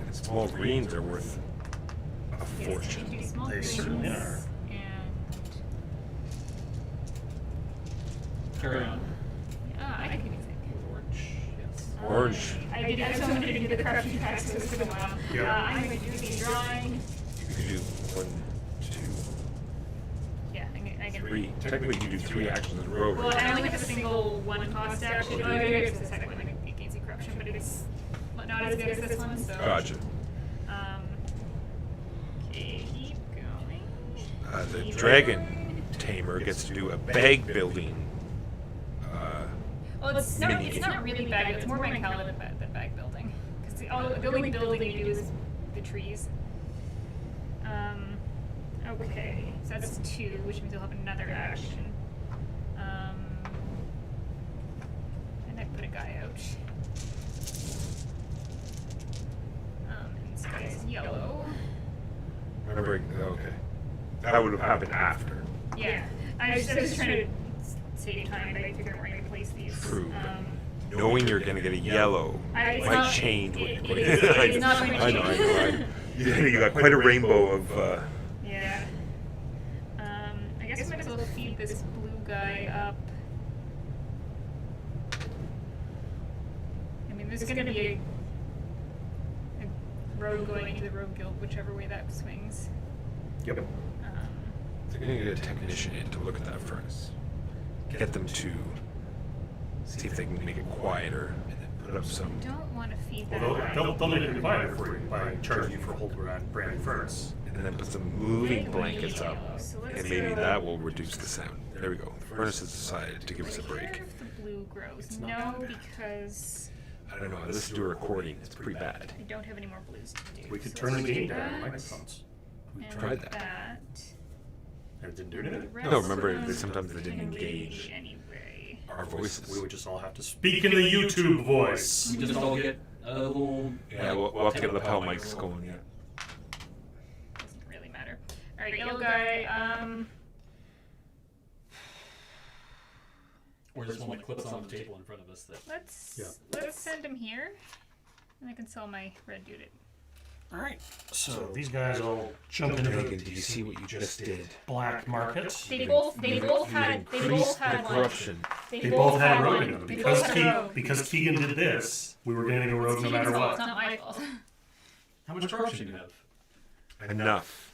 And small greens are worth a Yes, you fortune. can do small They greens certainly are. And Carry on. I can use it. With orange. Yes. Orange. I did ask someone to do the corruption packs, so it's been a while. Yeah. I'm going to do the drawing. You can do 1, 2, Yeah, I can. 3. Technically, you can do 3 actions in a row. Well, right? I only have a single one cost action. Oh, here's the second one. It gains you corruption, but it's not as good as this one. So. Gotcha. Okay, keep going. The dragon tamer gets to do a bag building. Well, it's not really bag. It's more mentality than bag building. Because the only building you do is the trees. Okay, so that's 2, which means you'll have another action. And I put a guy out. And this guy is yellow. Remember, okay. That would have happened after. Yeah, I was trying to save time by figuring out where to place these. True. Knowing you're going to get a yellow It's might not- change what it what- is- it's not going to I know. change. You got quite a rainbow of... Yeah. I guess I might as well feed this blue guy up. I mean, there's gonna be a rogue going into the rogue guild, whichever way that swings. Yep. They're gonna get a technician in to look at that furnace. Get them to see if they can make it quieter and then put up some. Don't want to feed that. Well, guy. they'll make it quieter for you by charging you for a whole brand new furnace. And then put some moving blankets up. So let's And maybe go- that will reduce the sound. There we go. The furnace has decided to give us a I wonder break. if the blue grows. not No, that bad. because I don't know. I listened to a recording. It's pretty bad. I don't have any more blues to do. We could So turn the let's do gain down on that, microphones. and tried that. And it didn't do anything. The No, rest remember, of they them sometimes they didn't can engage be anyway. our voices. We would just all have to speak in the YouTube voice. We just all get a little. Yeah, we'll have to get lapel mics going. Yeah. Doesn't really matter. All right, yellow guy. Or just one like clips on the table in front of us that. Let's send him here, and I can sell my red dude it. All right. So these guys all jump into Megan, the do you see what you just did? black market. They both You had increased the one. corruption. They both had rogue in one. them. They Because, both had rogue. because Keegan did this, we were getting a rogue no matter It's what. not my fault. How much corruption do you have? Enough.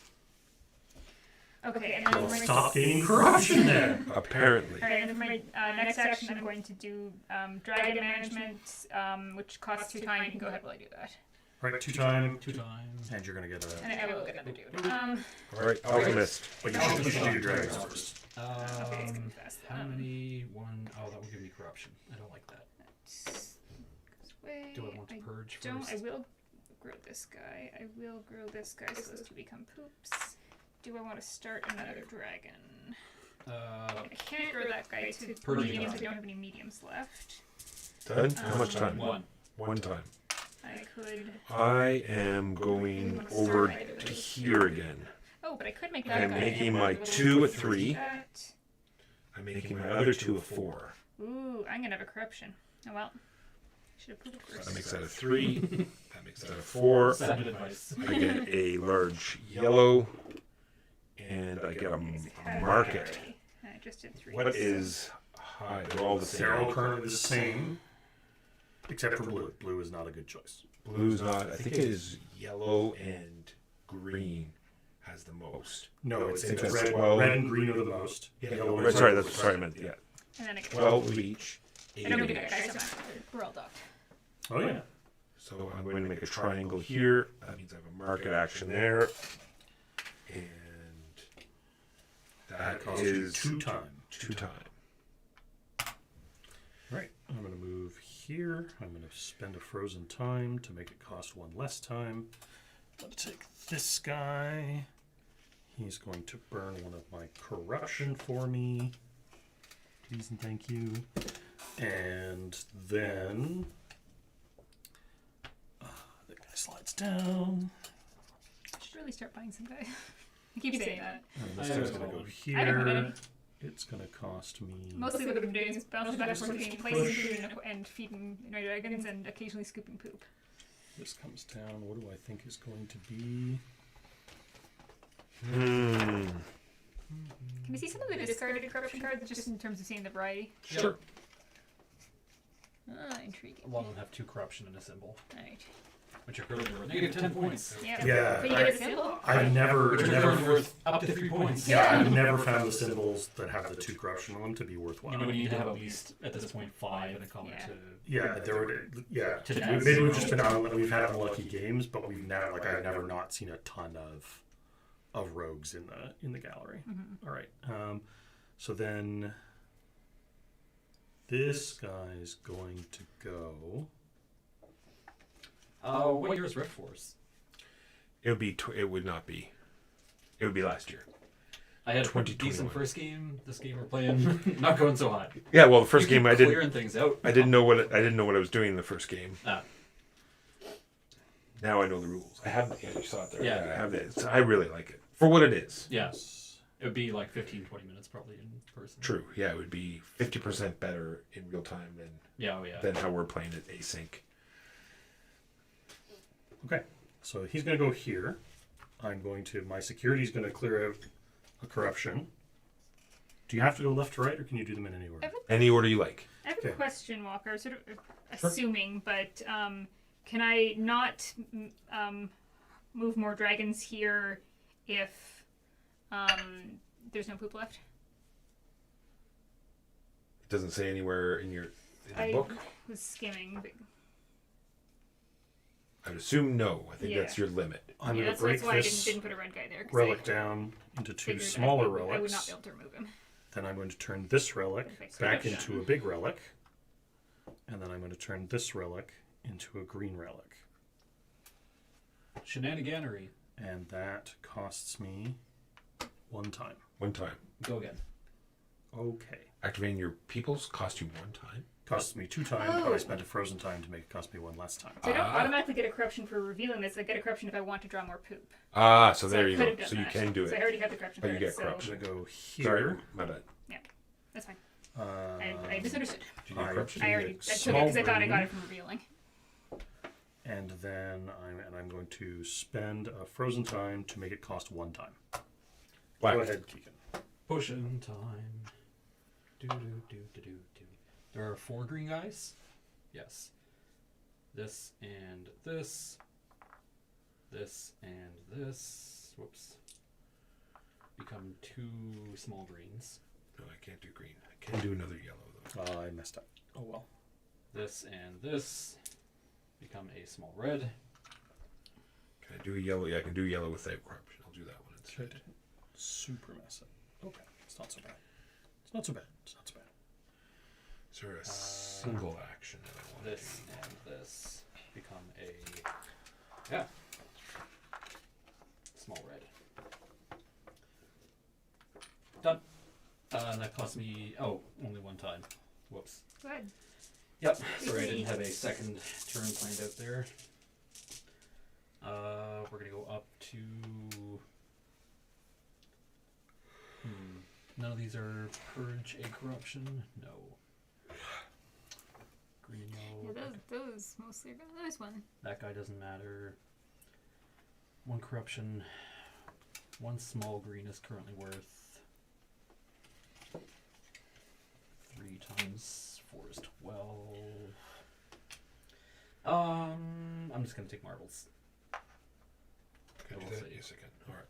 Okay, and then Well, for my stop gaining corruption there. Apparently. All right, and then for my next action, I'm going to do dragon management, which costs 2 time. You can go ahead while I do that, Right, 2 time, 2 times. and you're gonna get a. and I will get another dude. All right, Alchemist. But you should do your dragons first. Okay, it's gonna be fast. How many? One. Oh, that would give me corruption. I don't like that. Goes away. Do I want to purge Don't. first? I will grow this guy. I will grow this guy so those two become poops. Do I want to start another dragon? I can't grow that guy to Purging mediums. I dragon. don't have any mediums left. Done? How much time? One. One time. I could. I am going over to here again. Oh, but I could make that I'm guy. making my Little 2 a poops 3. that. I'm making my other 2 a 4. Ooh, I'm gonna have a corruption. Oh well. Should have pooped So first. that makes that a 3. That makes that a 4. Sound advice. I get a large yellow. And I get a market. I just did 3. What is high? They're all the They're all same. currently the same, except for blue. Blue is not a good choice. Blue's not. I think it is yellow and green has the most. No, it's, I think it's that's red, 12. red and green are the most. Yeah, Yellow right, is sorry, the that's least. sorry. I meant yeah. And then I get 12 of each. 8 I don't of get that each. guy, so we're all docked. Oh yeah. So I'm going to make a triangle here. That means I have a market action there. And that costs you is 2 time. 2 time. Right. I'm going to move here. I'm going to spend a frozen time to make it cost 1 less time. I'm going to take this guy. He's going to burn one of my corruption for me. Please and thank you. And then the guy slides down. I should really start buying some guys. I keep saying that. And this I guy's know. going to go I don't have here. any. It's going to cost me. Mostly what I've been doing is bouncing back and forth between placing food and feeding my dragons and occasionally scooping poop. This comes down. What do I think is going to be? Can we see some of the discarded corruption cards just in terms of seeing the variety? Sure. Ah, intriguing. A lot of them have 2 corruption in a symbol, Alright. which are currently worth negative 10 points. Yeah. Yeah, But you get a symbol? I've never, Which are currently worth up to 3 points. yeah, I've never found the symbols that have the 2 corruption on them to be You worthwhile. would need to have at least, at this point, 5 in a color Yeah. to. Yeah, there were, yeah. To Maybe we've just been we've had unlucky games, but we've never, like, I've never not seen a ton of rogues in the gallery. All right. So then this guy's going to go. What year is Rift Force? It would be. It would not be. It would be last year. I had a pretty 2021. decent first game. This game we're playing, not going so hot. Yeah. Well, the first You keep game I didn't. clearing things out. I didn't know what I was doing in the first game. Ah, Now I know the rules. I have. Yeah, you saw it there. Yeah. I have it. I really like it for what it is. yeah. It would be like 15, 20 minutes probably in person. True. Yeah, it would be 50% better in real time Yeah, oh yeah. than how we're playing it async. Okay, so he's going to go here. I'm going to, my security's going to clear out a corruption. Do you have to go left to right, or can you do them in any order? Any order you like. I have a Okay. question, Walker. Sort of assuming, but can I not move more dragons here if There's no poop left. It doesn't say anywhere in your I book. was skimming, but I'd assume no. I think Yeah. that's your limit. I'm yeah, going to break that's why I this didn't put a red guy there. 'Cause relic I down into two figured smaller I would not relics. be able to remove him. Then I'm going to turn this relic Perfect. back Correction. into a big relic. And then I'm going to turn this relic into a green relic. Shenaniganery. And that costs me 1 time. One time. Go again. Okay. Activating your peoples cost you 1 time. Costs me 2 times, but I spent a frozen time to make it cost me 1 last time. So I don't automatically get a corruption for revealing this. I get a corruption if I want to draw more poop. Ah, so So there I you could go. have done So you that. can do So I it. already have the corruption. But you credits, get so corruption. I'm going to go Sorry, here. my bad. that's fine. Uh, I misunderstood. Did you get I- corruption? I already I get took it small because I thought I got green. it from revealing. And then I'm going to spend a frozen time to make it cost 1 time. Black. Go ahead, Keegan. Potion time. Do do do do do do. There are 4 green guys. Yes. This and this. This and this. Whoops. Become 2 small greens. No, I can't do green. I can do another yellow though. I messed up. Oh well. This and this. Become a small red. Can I do a yellow? Yeah, I can do yellow without corruption. I'll do that one instead. Super mess up. Okay, it's not so bad. It's not so bad. It's not so bad. Is there a single action that I want This to do? and this become a small red. Done. And that cost me only 1 time. Whoops. Good. Yep. Sorry, I didn't have a second turn planned out there. We're gonna go up to. None of these are purge a corruption. No. Green, Yeah, yellow. those mostly are this one. That guy doesn't matter. 1 corruption. 1 small green is currently worth 3 times 4 is 12. I'm just gonna take marbles. Can I do we'll that? see. Yes, I can. All right.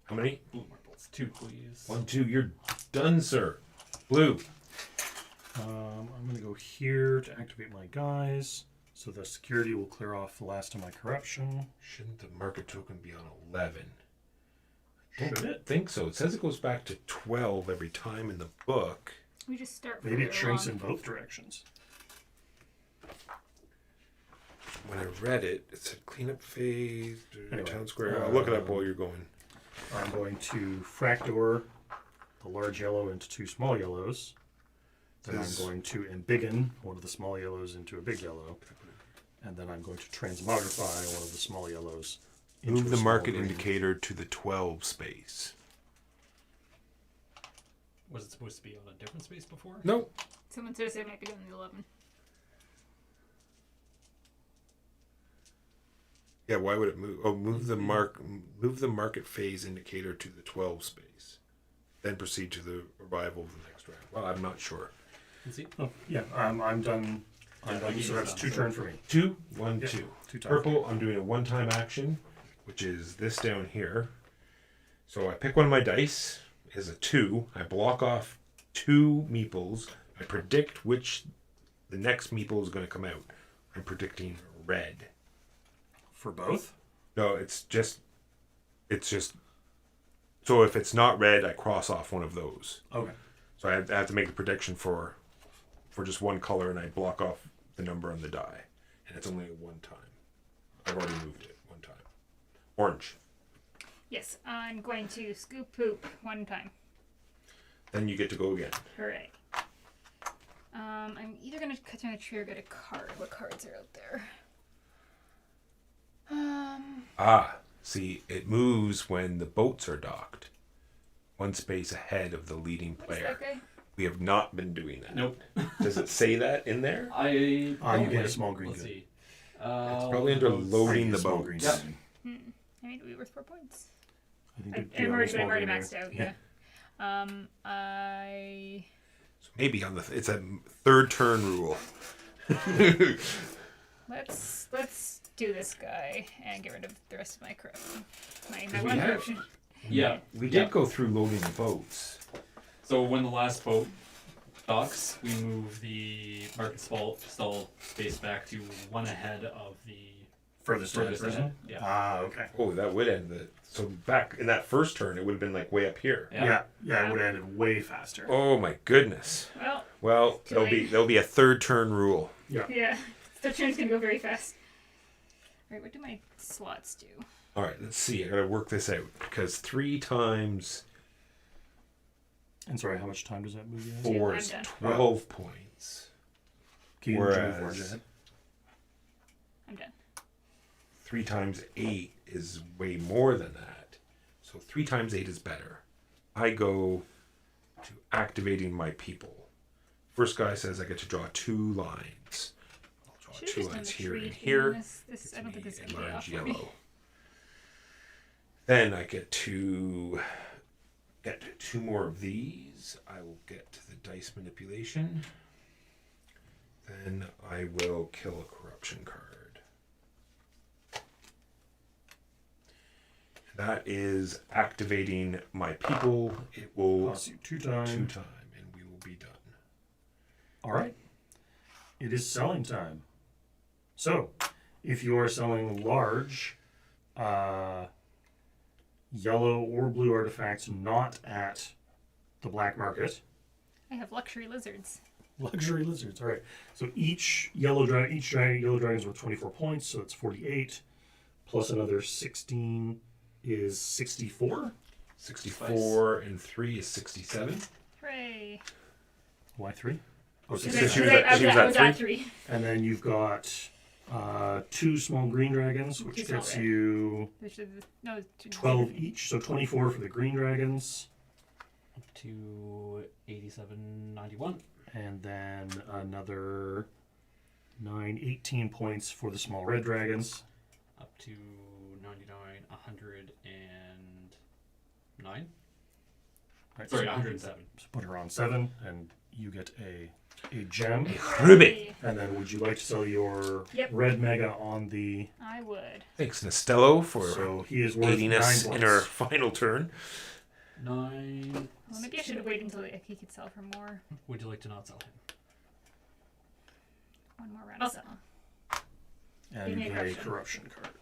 How many? Blue marbles. 2, please. 1, 2. You're done, sir. Blue. I'm going to go here to activate my guys. So the security will clear off the last of my corruption. Shouldn't the market token be on 11? Should it? Think so. It says it goes back to 12 every time in the book. We just start. Maybe it further shrinks along. in both directions. When I read it, it said cleanup phase, Anyway, town square. I'll look it up while you're going. I'm going to fractor the large yellow into 2 small yellows. Then I'm This- going to embiggen one of the small yellows into a big yellow. And then I'm going to transmogrify one of the small yellows into Move a the small market green. indicator to the 12 space. Was it supposed to be on a different space before? No. Someone says it might be on the 11. Yeah, why would it move? Oh, move the market phase indicator to the 12 space. Then proceed to the revival of the next round. Well, I'm not sure. Let's see. Oh, yeah, I'm done. I'm done. So that's 2 turns for me. 2, 1, Yeah, 2. 2 times. Purple, I'm doing a one-time action, which is this down here. So I pick one of my dice, is a 2. I block off 2 meeples. I predict which the next meeple is going to come out. I'm predicting red. For both? No, it's just. So if it's not red, I cross off one of those. Okay. So I have to make a prediction for just one color, and I block off the number on the die, and it's only 1 time. I've already moved it 1 time. Orange. Yes, I'm going to scoop poop 1 time. Then you get to go again. Hooray. I'm either going to cut down a tree or get a card. What cards are out there? See, it moves when the boats are docked. 1 space ahead of the leading What is player. that guy? We have not been doing that. Nope. Does it say that in there? you get a small green Let's good. see. It's probably under loading the Small boat. green Yeah. good. I made it be worth 4 points. I think I'm they do have a already, small I'm already green maxed there. out, yeah. I... So maybe on it's a 3rd turn rule. Let's do this guy and get rid of the rest of my corruption. My we one have- corruption. Yeah. We did go through loading the boats. So when the last boat docks, we move the market stall space back to one ahead of the Furthest furthest ahead. ahead. Yeah. Ah, okay. Oh, that would end the. So back in that first turn, it would have been like way up here. Yeah. Yeah, it would have ended way faster. Oh my goodness. Well, Well, Too there'll be a third turn rule. yeah. The turn's gonna go very fast. Alright, what do my slots do? All right, let's see. I gotta work this out because 3 times And sorry, how much time does that move you? 4 I'm is done. 12 points. Can you Whereas- move forward ahead? I'm done. 3 times 8 is way more than that. So 3 times 8 is better. I go to activating my people. First guy says I get to draw 2 lines. I'll draw Should've 2 just done lines the here tree and thing. here. This, I don't think this is It's gonna pay off large for me. yellow. Then I get to get 2 more of these. I will get to the dice manipulation. Then I will kill a corruption card. That is activating my people. It will Cost you 2 times. 2 time, and we will be done. All right. It is selling time. So, if you are selling large yellow or blue artifacts not at the black market, I have luxury lizards. luxury lizards. All right. So each yellow dragon is worth 24 points, so it's 48 plus another 16 is 64. 64 and 3 is 67. Hooray. Why 3? Oh, Because 67. she was at- I she was I at was three? at 3. And then you've got 2 small green dragons, which Which is not gets red. you No, 12 each, so 24 for the green dragons, Up to 87.91. and then another 18 points for the small red dragons. Up to 99, 109. Right, Sorry, so 107. So put her on 7, and you get a gem. Ruby. And then would you like to sell your Yep. red mega on the... I would. Thanks, Nastello, for So he is worth aiding 9 us points. in our final turn. 9. Well, maybe I should have waited until he could sell for more. Would you like to not sell him? One more round. I'll sell. And Give you me a get a corruption. corruption card.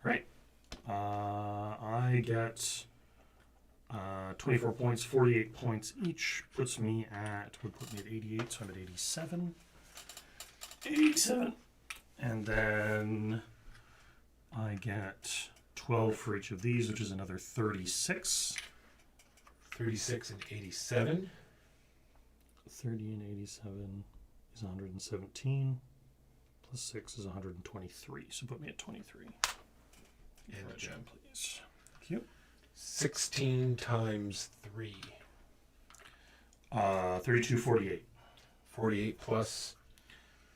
Right. I get 24 points, 48 points each. Would put me at 88, so I'm at 87. 87. And then I get 12 for each of these, which is another 36. 36 and 87. 30 and 87 is 117. Plus 6 is 123. So put me at 23. And a gem. Please. Thank you. 16 times 3. 32, 48. 48 plus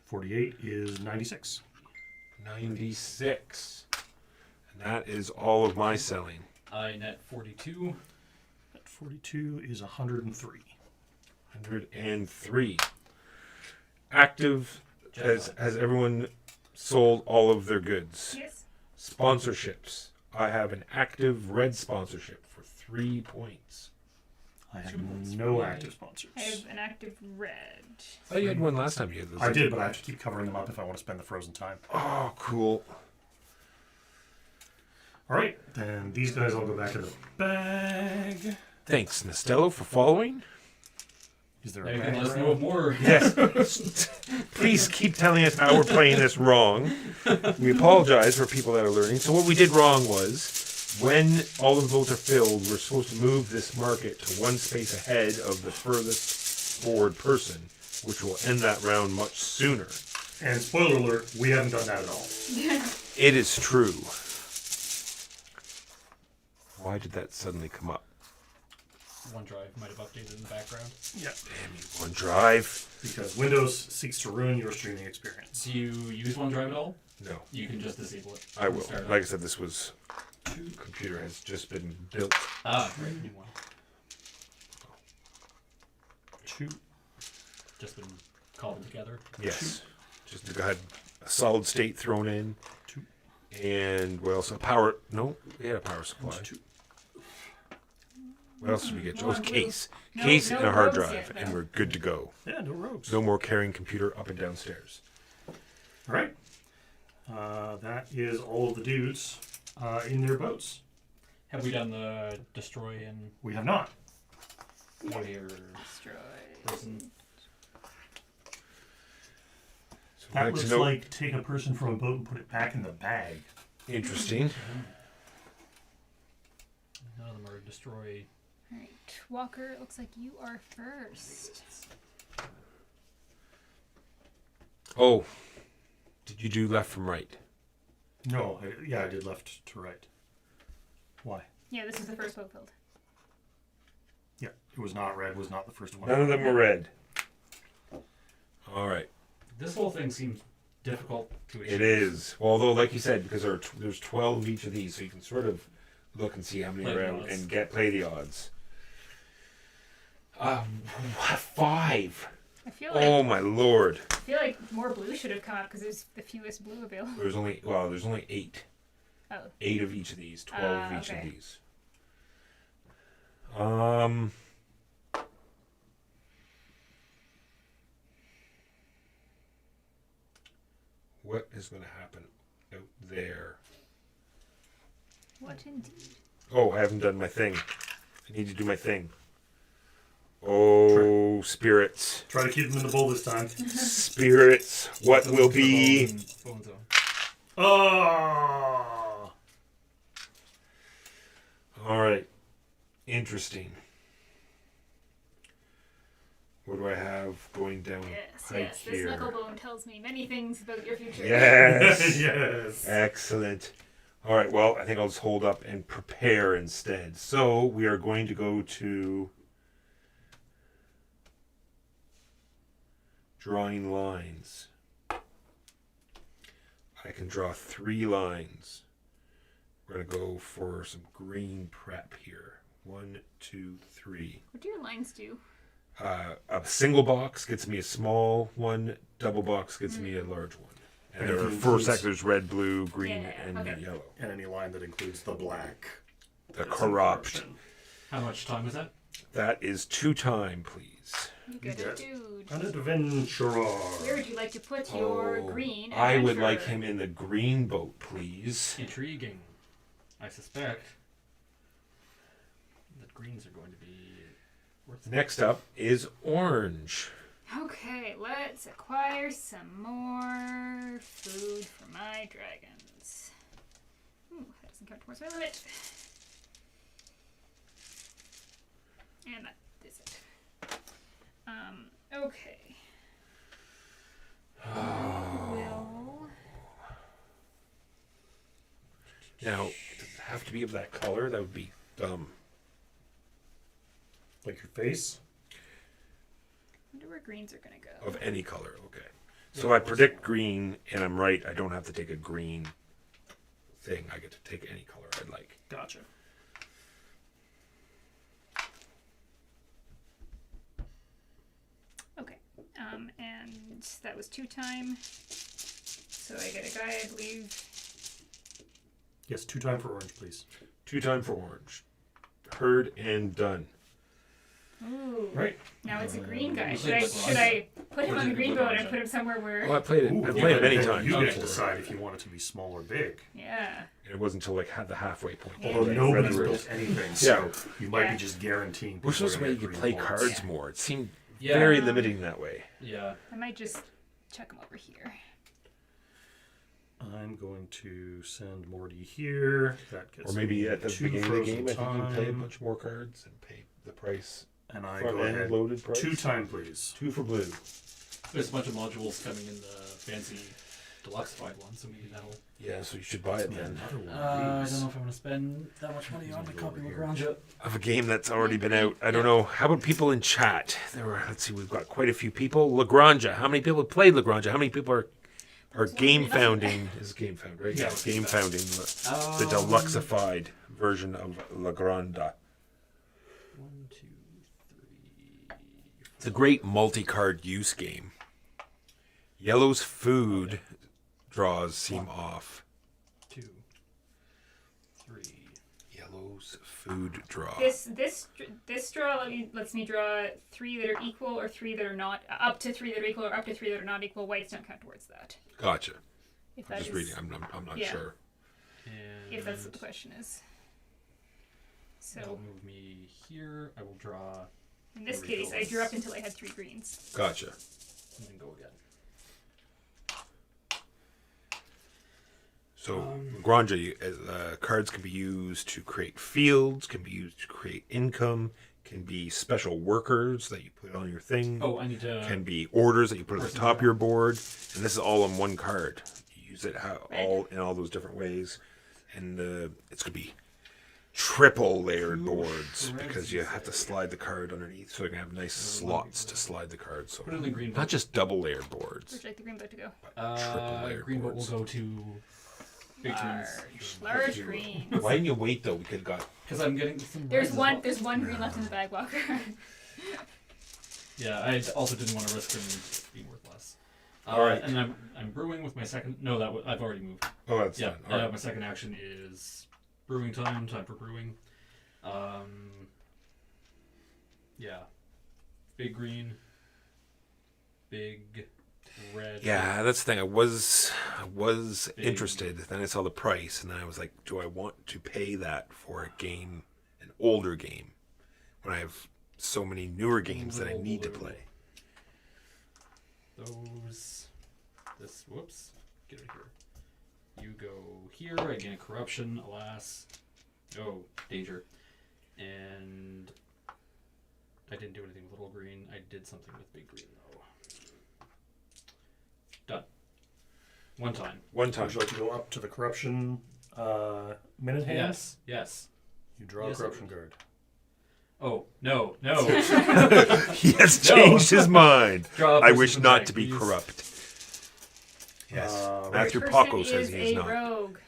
48 is 96. 96. And that is all of my selling. I net 42. That 42 is 103. 103. Active. Has everyone sold all of their goods? Yes. Sponsorships. I have an active red sponsorship for 3 points. I have 2 points. no active sponsors. I have an active red. Oh, you had one last time. You had those. I did, but I have to keep covering them up if I want to spend the frozen time. Oh, cool. All right, then these guys all go back in the bag. Thanks, Nastello, for following. Is there Now a you bag can let us around? know more. Yes. Please keep telling us how we're playing this wrong. We apologize for people that are learning. So what we did wrong was when all of the votes are filled, we're supposed to move this market to one space ahead of the furthest forward person, which will end that round much sooner. And spoiler alert, we haven't done that at all. It is true. Why did that suddenly come up? OneDrive might have updated in the background. Yeah. Damn you, OneDrive. Because Windows seeks to ruin your streaming experience. Do you use OneDrive at all? No, You can just disable it. I will. Start it Like I up. said, this was computer has just been built. Great, new one. 2. Just been cobbled together. Yes, just got a solid state thrown in. 2. And what else? A power. No, we had a power supply. Two. What else did we get? Come Oh, it's on, case. No- Case no and a hard rogues drive, yet, and though. we're good to go. Yeah, no rogues. No more carrying computer up and downstairs. All right. That is all of the dudes in their boats. Have we done the destroy and We have not. warrior Destroy. person? So That I'd like to looks know- like take a person from a boat and put it back in the bag. Interesting. None of them are destroy. Alright, Walker, it looks like you are first. Oh, did you do left from right? No, I did left to right. Why? Yeah, this is the first boat filled. Yeah, it was not red. Was not the first one. None of them were red. All right. This whole thing seems difficult to achieve. It is. Well, although, like you said, because there's 12 of each of these, so you can sort of look and see how many Play are the out odds. and play the odds. 5. I feel like Oh my lord. more blue should have come up because there's the fewest blue available. There's only 8. Oh. 8 of each of these. 12 of each okay. of these. What is going to happen out there? What indeed? Oh, I haven't done my thing. I need to do my thing. Oh, spirits. Try to keep them in the bowl this time. Spirits. What will be? Bone zone. Oh! All right. Interesting. What do I have going down Yes, right yes. This here? knucklebone tells me many things about your future. Yes. Yes. Excellent. All right. Well, I think I'll just hold up and prepare instead. So we are going to go to drawing lines. I can draw 3 lines. We're going to go for some green prep here. 1, 2, 3. What do your lines do? A single box gets me a small one. Double box gets me a large one. And there are 4 sectors: red, blue, green, Yeah, and okay. yellow. And any line that includes the black. The is corrupt. important. How much time is that? That is 2 time, please. You get get a dude. An adventurer. Where would you like to put your green I would like adventurer? him in the green boat, please. Intriguing. I suspect that greens are going to be worth it. Next up is orange. Okay, let's acquire some more food for my dragons. Ooh, that doesn't count towards my limit. And that is it. Okay. Will Now, does it have to be of that color? That would be dumb. Like your face? wonder where greens are gonna go. Of any color, okay. So I predict green, and I'm right. I don't have to take a green thing. I get to take any color I'd like. Gotcha. Okay. And that was 2 time. So I get a guy, I believe. Yes, 2 time for orange, please. 2 time for orange. Heard and done. Ooh. Right. Now it's a green guy. Looks Should like I LaGrange. should I put him Or on the is it green boat and LaGrange? put him somewhere where? Oh, I played it. Ooh, I played it many then times. You get Okay. to decide if you want it to be small or big. Yeah. It wasn't until like the halfway point. Yeah. Although I read nobody's the rules. built anything, so you might Yeah. be just guaranteeing. Wish there was a people are way gonna you could get play green cards bullets. Yeah. more. It seemed Yeah. very limiting that way. Yeah. I might just chuck him over here. I'm going to send Morty here. That gets Or maybe me at the 2 beginning of the frozen game, I think you play a time. bunch more cards and pay the price. And I Front go end ahead. loaded price. 2 time, please. 2 for blue. There's a bunch of modules coming in the fancy deluxeified one, so maybe that'll. Yeah, so you should buy it then. Another one I don't of these. know if I'm going to spend that much money on a copy of LaGrange. Of a game that's already been out. I don't know. How about people in chat? Let's see, we've got quite a few people. Lagrange. How many people have played Lagrange? How many people are game founding? Is game found, right? Yeah, game it's founding. The deluxeified version of Lagrange. 1, 2, 3. It's a great multi-card use game. Yellow's food draws seem off. 2, food draw. This draw lets me draw 3 that are equal or 3 that are not. Up to 3 that are equal or up to 3 that are not equal. Whites don't count towards that. Gotcha. If I'm that just is- reading. I'm not yeah. sure. And If that's what the question is. that'll So move me here. I will draw in this case, I drew up until I had 3 greens. Gotcha. and then go again. So, Granja, cards can be used to create fields, can be used to create income, can be special workers that you put on your thing, Oh, I need to. can be orders that you put at the top of your board, and this is all on one card. You use it all in all those different ways, and it's going to be triple layered boards because you have to slide the card underneath, so you can have nice slots to slide the card. So Put it in the green not book. just double layered boards, Where'd you like the green book to go? triple layered green book will boards. go to big turns. Large green. Why didn't you wait though? We could have got. Because I'm getting some. There's reds as one. well. There's one green left in the bag, Walker. Yeah, I also didn't want to risk them being worth less. All right. And I'm brewing with my second. No, I've already moved. Oh, that's Yeah. fine. All right. My second action is brewing time. Time for brewing. Yeah. Big green. Big red. Yeah, that's the thing. I was Big. interested. Then I saw the price, and then I was like, do I want to pay that for a game, an older game, when I have so many newer games that I need to play? Whoops. Get it here. You go here. I gain a corruption, alas. Oh, danger. And I didn't do anything with little green. I did something with big green, though. Done. One time. One time. Would you like to go up to the corruption minute hand? Yes. Yes. You draw Yes, a I corruption would. card. Oh, no. He has changed his mind. Draw a I person wish from not bag, to be please. corrupt. Yes. Right. Matthew Person Paco says is he is a not. rogue.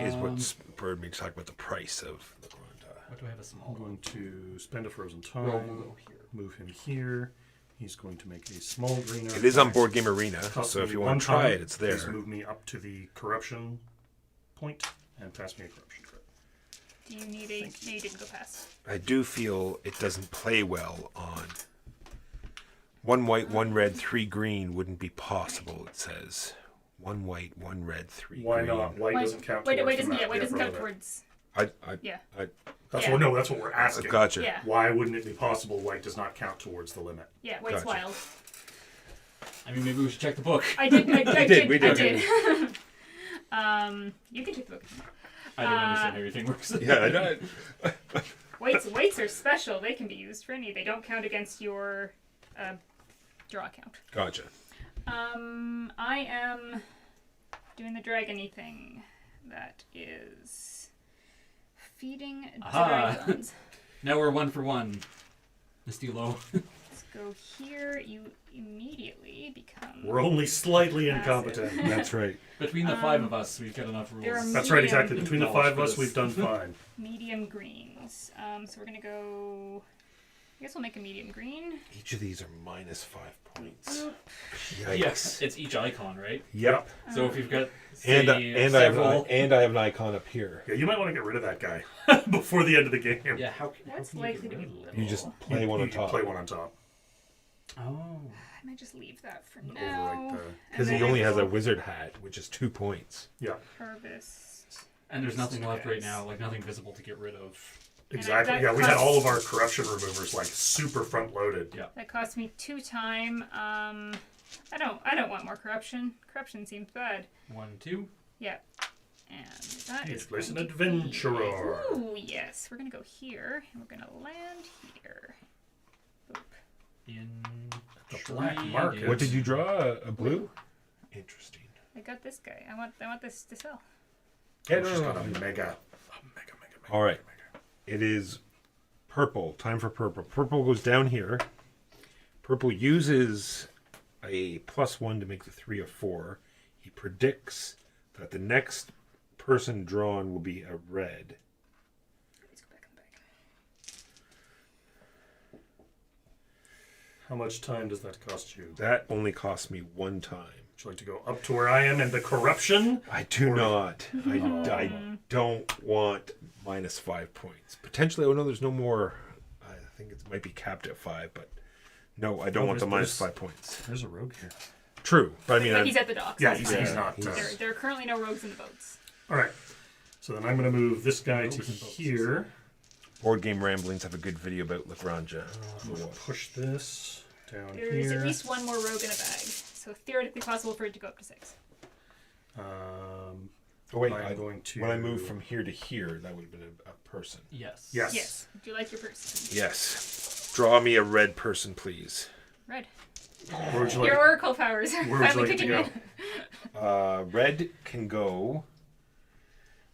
Is what spurred me to talk about the price of the Granja. What do I have a small I'm one? going to spend a frozen Roll time. will go here. Move him here. He's going to make a small green. It is on artifact. Board Game Arena, Cost so if me you one want to try time. it, it's Please there. move me up to the corruption point and pass me a corruption card. Do you need a? No, you didn't go past. I do feel it doesn't play well on 1 white, 1 red, 3 green wouldn't be possible, it says. 1 white, 1 red, 3 Why green. not? White doesn't count. Wait, towards the doesn't. map. Yeah, white doesn't count brother. towards. Yeah. That's Yeah. what. No, that's what we're asking. Gotcha. Yeah. Why wouldn't it be possible? White does not count towards the limit. Yeah, white's Gotcha. wild. I mean, maybe we should check the book. I did. I did. we I did. did. You can take the book. I don't understand how everything works. Yeah, I know. Weights are special. They can be used for any. They don't count against your draw count. Gotcha. I am doing the dragony thing. That is feeding Aha. dragons. Now we're 1 for 1. Misty Low. Let's go here. You immediately become. We're only slightly Massive. incompetent. That's right. Between the 5 of us, we've got enough rules. there are That's right, exactly. Medium. Between the 5 of us, we've done fine. Medium greens. So we're gonna go. I guess we'll make a medium green. Each of these are minus 5 points. Oop. Yikes. Yes, it's each icon, right? Yep. So if you've got And say, I have several, I have an icon up here. Yeah, you might want to get rid of that guy before the end of the game. yeah, how That's can you likely get to be rid of it? little. You just play one on You top. Play one on top. Oh, I might just leave that for Overwrite now. the- Because he only has a wizard hat, which is 2 points. Yeah, Harvest. and there's nothing left right Guys. now, like nothing visible to get rid of. exactly. that Yeah, we had costs- all of our corruption removers like super front loaded. Yeah. That cost me 2 time. I don't want more corruption. Corruption seems bad. 1, 2. Yeah. And that He's is placed an going to adventurer. be- Ooh, yes. We're gonna go here, and we're gonna land here. Boop. In The black trade market. What did you draw? A blue? Interesting. I got this guy. I want this to sell. Yeah, She's got a mega. All right. It is purple. Time for purple. Purple goes down here. Purple uses a +1 to make the 3 a 4. He predicts that the next person drawn will be a red. Let's go back in the bag. How much time does that cost you? That only costs me 1 time. Would you like to go up to where I am and the corruption? I do not. I don't want -5 points. Potentially, oh no, there's no more. I think it might be capped at 5, but no, I don't want the -5 points. There's a rogue here. True, but I mean, But he's at the docks. Yeah, that's he's fine. not. There are currently no rogues in the boats. All right. So then I'm going to move this guy to here. Board Game Ramblings have a good video about Lagrange. I'm going to push this down There's here. at least one more rogue in a bag, so theoretically possible for it to go up to 6. Oh wait, I'm going to... when I move from here to here, that would have been a person. Yes. Yes. Yes. Would you like your person? Yes. Draw me a red person, please. Red. Where would you like, Your oracle powers are where would you finally like it to kicking go? in. Red can go.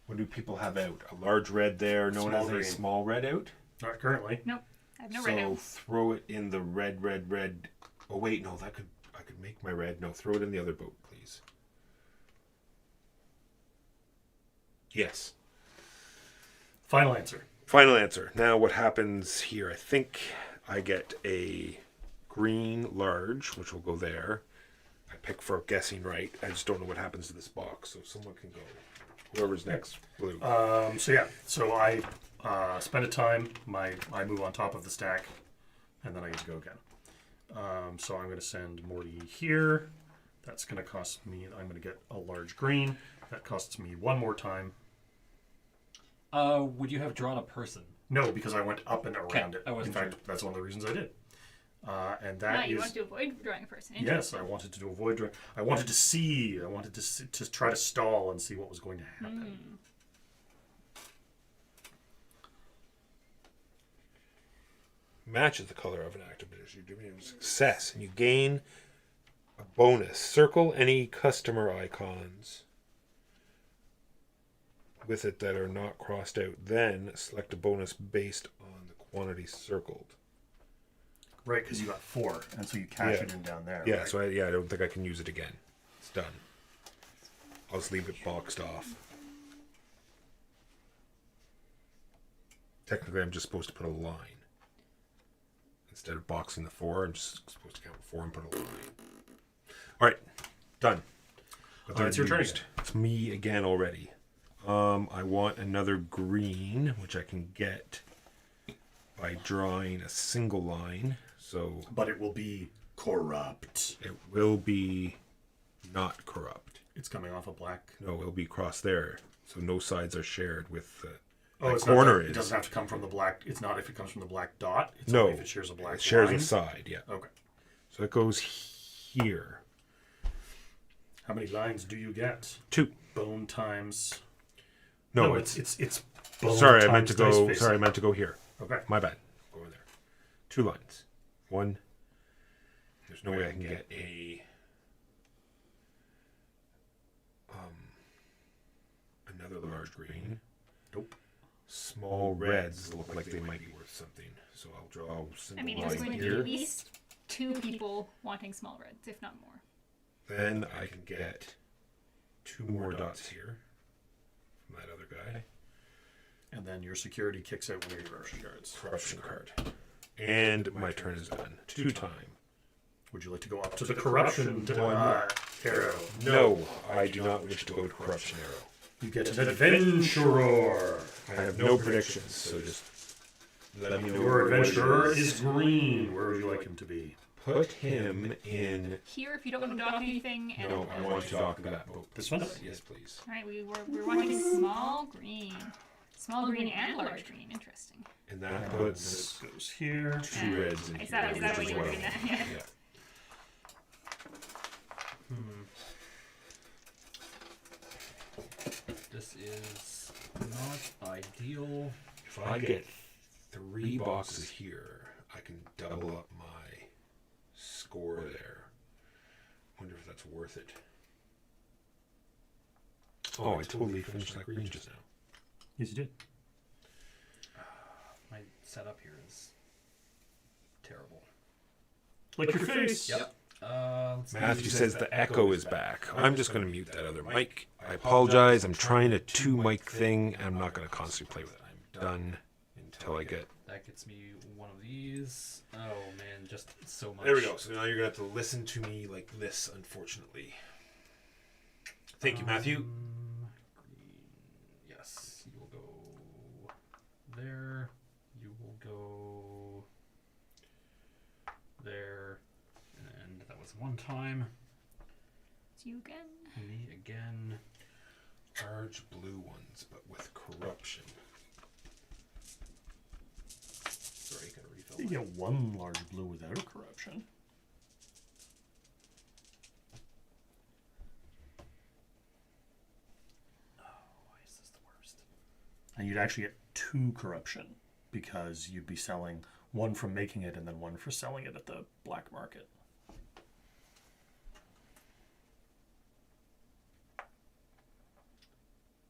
What do people have out? A large red there. No one Small has green. a small red out. Not currently. Nope. I have no So red now. throw it in the red. Oh wait, no, I could make my red. No, throw it in the other boat, please. Yes. Final answer. Final answer. Now what happens here? I think I get a green large, which will go there. I pick for guessing right. I just don't know what happens to this box, so someone can go. Whoever's next, blue. So I spend a time. I move on top of the stack, and then I get to go again. So I'm going to send Morty here. That's going to cost me. I'm going to get a large green. That costs me one more time. Would you have drawn a person? No, because I went up and around it. I In wasn't fact, sure. that's one of the reasons I did. And that You is want to avoid drawing a person. yes. I wanted to avoid. I wanted to see. I wanted to try to stall and see what was going to happen. Matches the color of an active position. You're doing a success, and you gain a bonus. Circle any customer icons with it that are not crossed out. Then select a bonus based on the quantity circled. Right, because you got 4, and so you cash Yeah. it in down there. Yeah, right? so I don't think I can use it again. It's done. I'll just leave it boxed off. Technically, I'm just supposed to put a line. Instead of boxing the 4, I'm just supposed to count 4 and put a line. All right, done. But It's your turn used. again. It's me again already. I want another green, which I can get by drawing a single line. So But it will be corrupt. it will be not corrupt. It's coming off a black. No, it'll be crossed there. So no sides are shared with Oh, the it's corner not that, is. It doesn't have to come from the black. It's not if it comes from the black dot. It's No, only if it shares a black it shares line. a side, yeah. Okay. So it goes here. How many lines do you get? 2. Bone times. No, it's bone sorry, I times meant to dice go. face. Sorry, I meant to go here. Okay. My bad. Go over there. 2 lines. 1. There's no way I can get a another large green. Nope. Small reds look like they might be worth something, so I'll draw a single I mean, there's line going to be here. at least 2 people wanting small reds, if not more. Then I can get 2 more dots here from that other guy. And then your security kicks out one of your corruption cards. Corruption card. And my turn is done. 2 time. Would you like to go up to the corruption arrow? No, I do not wish to go to corruption arrow. You get an adventurer. I have no predictions, so just let me know. Your what it adventurer is green. Where would you like him to be? Put him in. Here, if you don't want to dock anything, and No, I want to dock that boat. This one? Yes, please. all right, we're wanting small green, small green and large green. Interesting. And that This puts goes here. 2 reds in Is here. that what as you were well. looking at? Yeah. Yeah. This is not ideal. If I get 3 boxes here, I can double up my score there. Wonder if that's worth it. Oh, I totally finished that green just now. Yes, you did. My setup here is terrible. Like your face. Yep. Matthew says the echo is back. I'm just going to mute that other mic. I apologize. I'm trying a 2 mic thing. I'm not going to constantly play with it. I'm done until I get. That gets me one of these. Oh man, just so much. There we go. So now you're going to have to listen to me like this, unfortunately. Thank you, Matthew. Green. Yes, you will go there. You will go there. And that was one time. It's you again. Me again. Large blue ones, but with corruption. Sorry, gotta refill. You get one large blue without a corruption. Why is this the worst? And you'd actually get 2 corruption because you'd be selling one from making it and then one for selling it at the black market.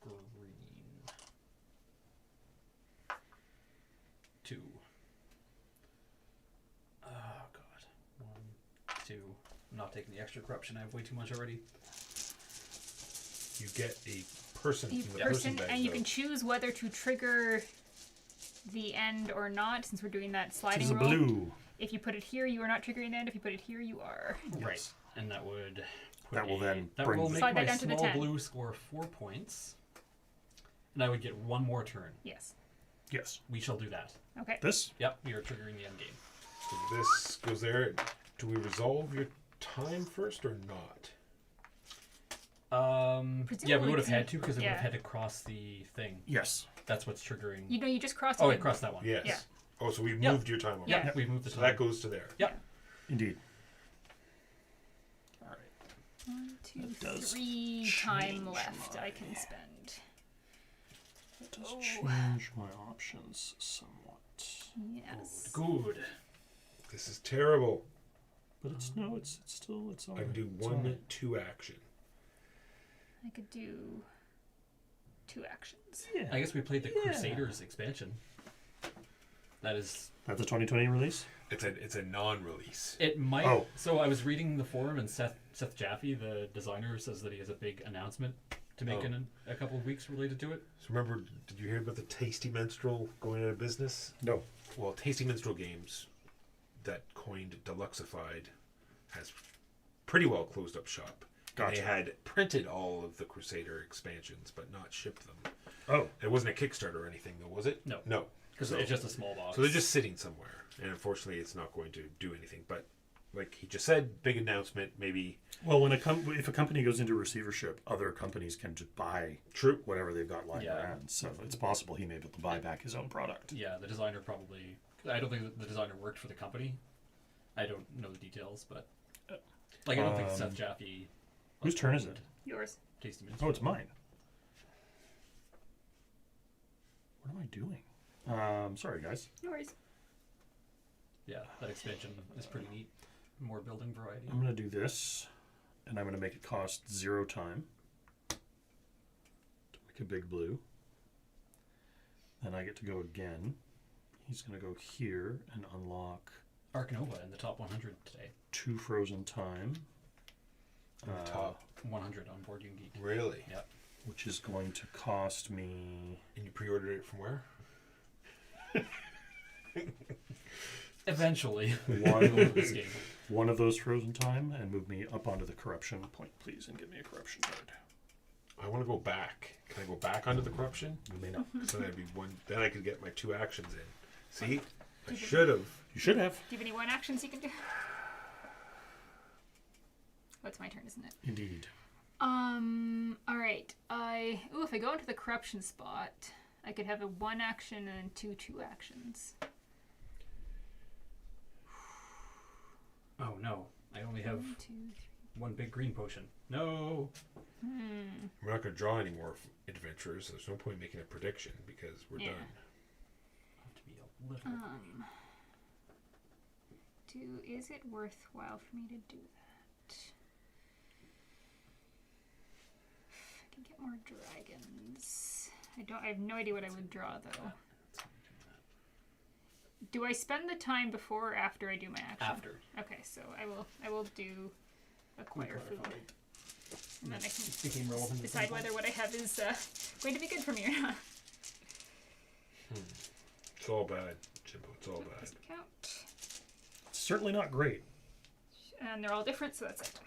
Green. 2. Oh god. 1, 2. I'm not taking the extra corruption. I have way too much already. You get a person You from the person bag, and you though. can choose whether to trigger the end or not, since we're doing that sliding This is a roll. blue. If you put it here, you are not triggering the end. If you put it here, you are. Right. And that would put That will then that bring will the- make Slide that my down to the small 10. blue score 4 points. And I would get one more turn. Yes. Yes. We shall do that. Okay. This? Yep, we are triggering the end game. So this goes there. Do we resolve your time first or not? Yeah, we Presumably would have it's- had to because it would have yeah. had to cross the thing. Yes. That's what's triggering. You know, you just crossed Oh, it. it crossed that one. Yes. Yeah. Oh, so we've Yep. moved your time over. Yeah, we've moved the So time. that goes to there. Yep. Indeed. All right. 1, 2, That does 3 time change left I my- can spend. That does change my options somewhat. Yes. Good. This is terrible. But it's no, it's still it's all I can do right. It's all one, right. 2 action. I could do 2 actions. Yeah. I guess we played the Yeah. Crusaders expansion. That is. That's a 2020 release? It's a non-release. It might. Oh. So I was reading the forum, and Seth Jaffe, the designer, says that he has a big announcement to make Oh. in a couple of weeks related to it. So remember, did you hear about the Tasty Minstrel going out of business? No. Well, Tasty Minstrel Games, that coined Deluxified, has pretty well closed up shop. And Gotcha. they had printed all of the Crusader expansions, but not shipped them. Oh. It wasn't a Kickstarter or anything, though, was it? No. No. Because So- it's just a small box. So they're just sitting somewhere, and unfortunately, it's not going to do anything. But like he just said, big announcement, maybe. Well, when if a company goes into receivership, other companies can just buy True. whatever they've got lying Yeah. around. So it's possible he may be able to buy back his own product. Yeah, the designer probably. I don't think that the designer worked for the company. I don't know the details, but like I don't think Seth Jaffe. Whose turn is it? Yours. Tasty Minutes. Oh, it's mine. What am I doing? Sorry, guys. No worries. Yeah, that expansion is pretty neat. More building variety. I'm going to do this, and I'm going to make it cost 0 time to make a big blue. Then I get to go again. He's going to go here and unlock Arc Nova in the top 100 today. 2 frozen time, Top. 100 on Board Game Geek. Really? Yep. which is going to cost me... And you pre-ordered it from where? Eventually. One, this game. one of those frozen time, and move me up onto the corruption point, please, and give me a corruption card. I want to go back. Can I go back onto the corruption? You may not. So that'd be one. Then I could get my 2 actions in. See, I should have. You should have. Do you have any 1 actions you can do? Oh, it's my turn, isn't it? Indeed. All right. If I go into the corruption spot, I could have a 1 action and 2 actions. Oh no, I only have 1, 2, 3. one big green potion. No. We're not going to draw any more adventurers. There's no point making a prediction because we're Yeah. done. Have to be a little. Is it worthwhile for me to do that? I can get more dragons. I have no idea what I would draw though. Do I spend the time before or after I do my action? After. Okay, so I will do acquire food. And then I can Became relevant. decide whether what I have is going to be good for me or not. It's all bad, Jimbo. It's all bad. Doesn't count. Certainly not great. And they're all different, so that's it.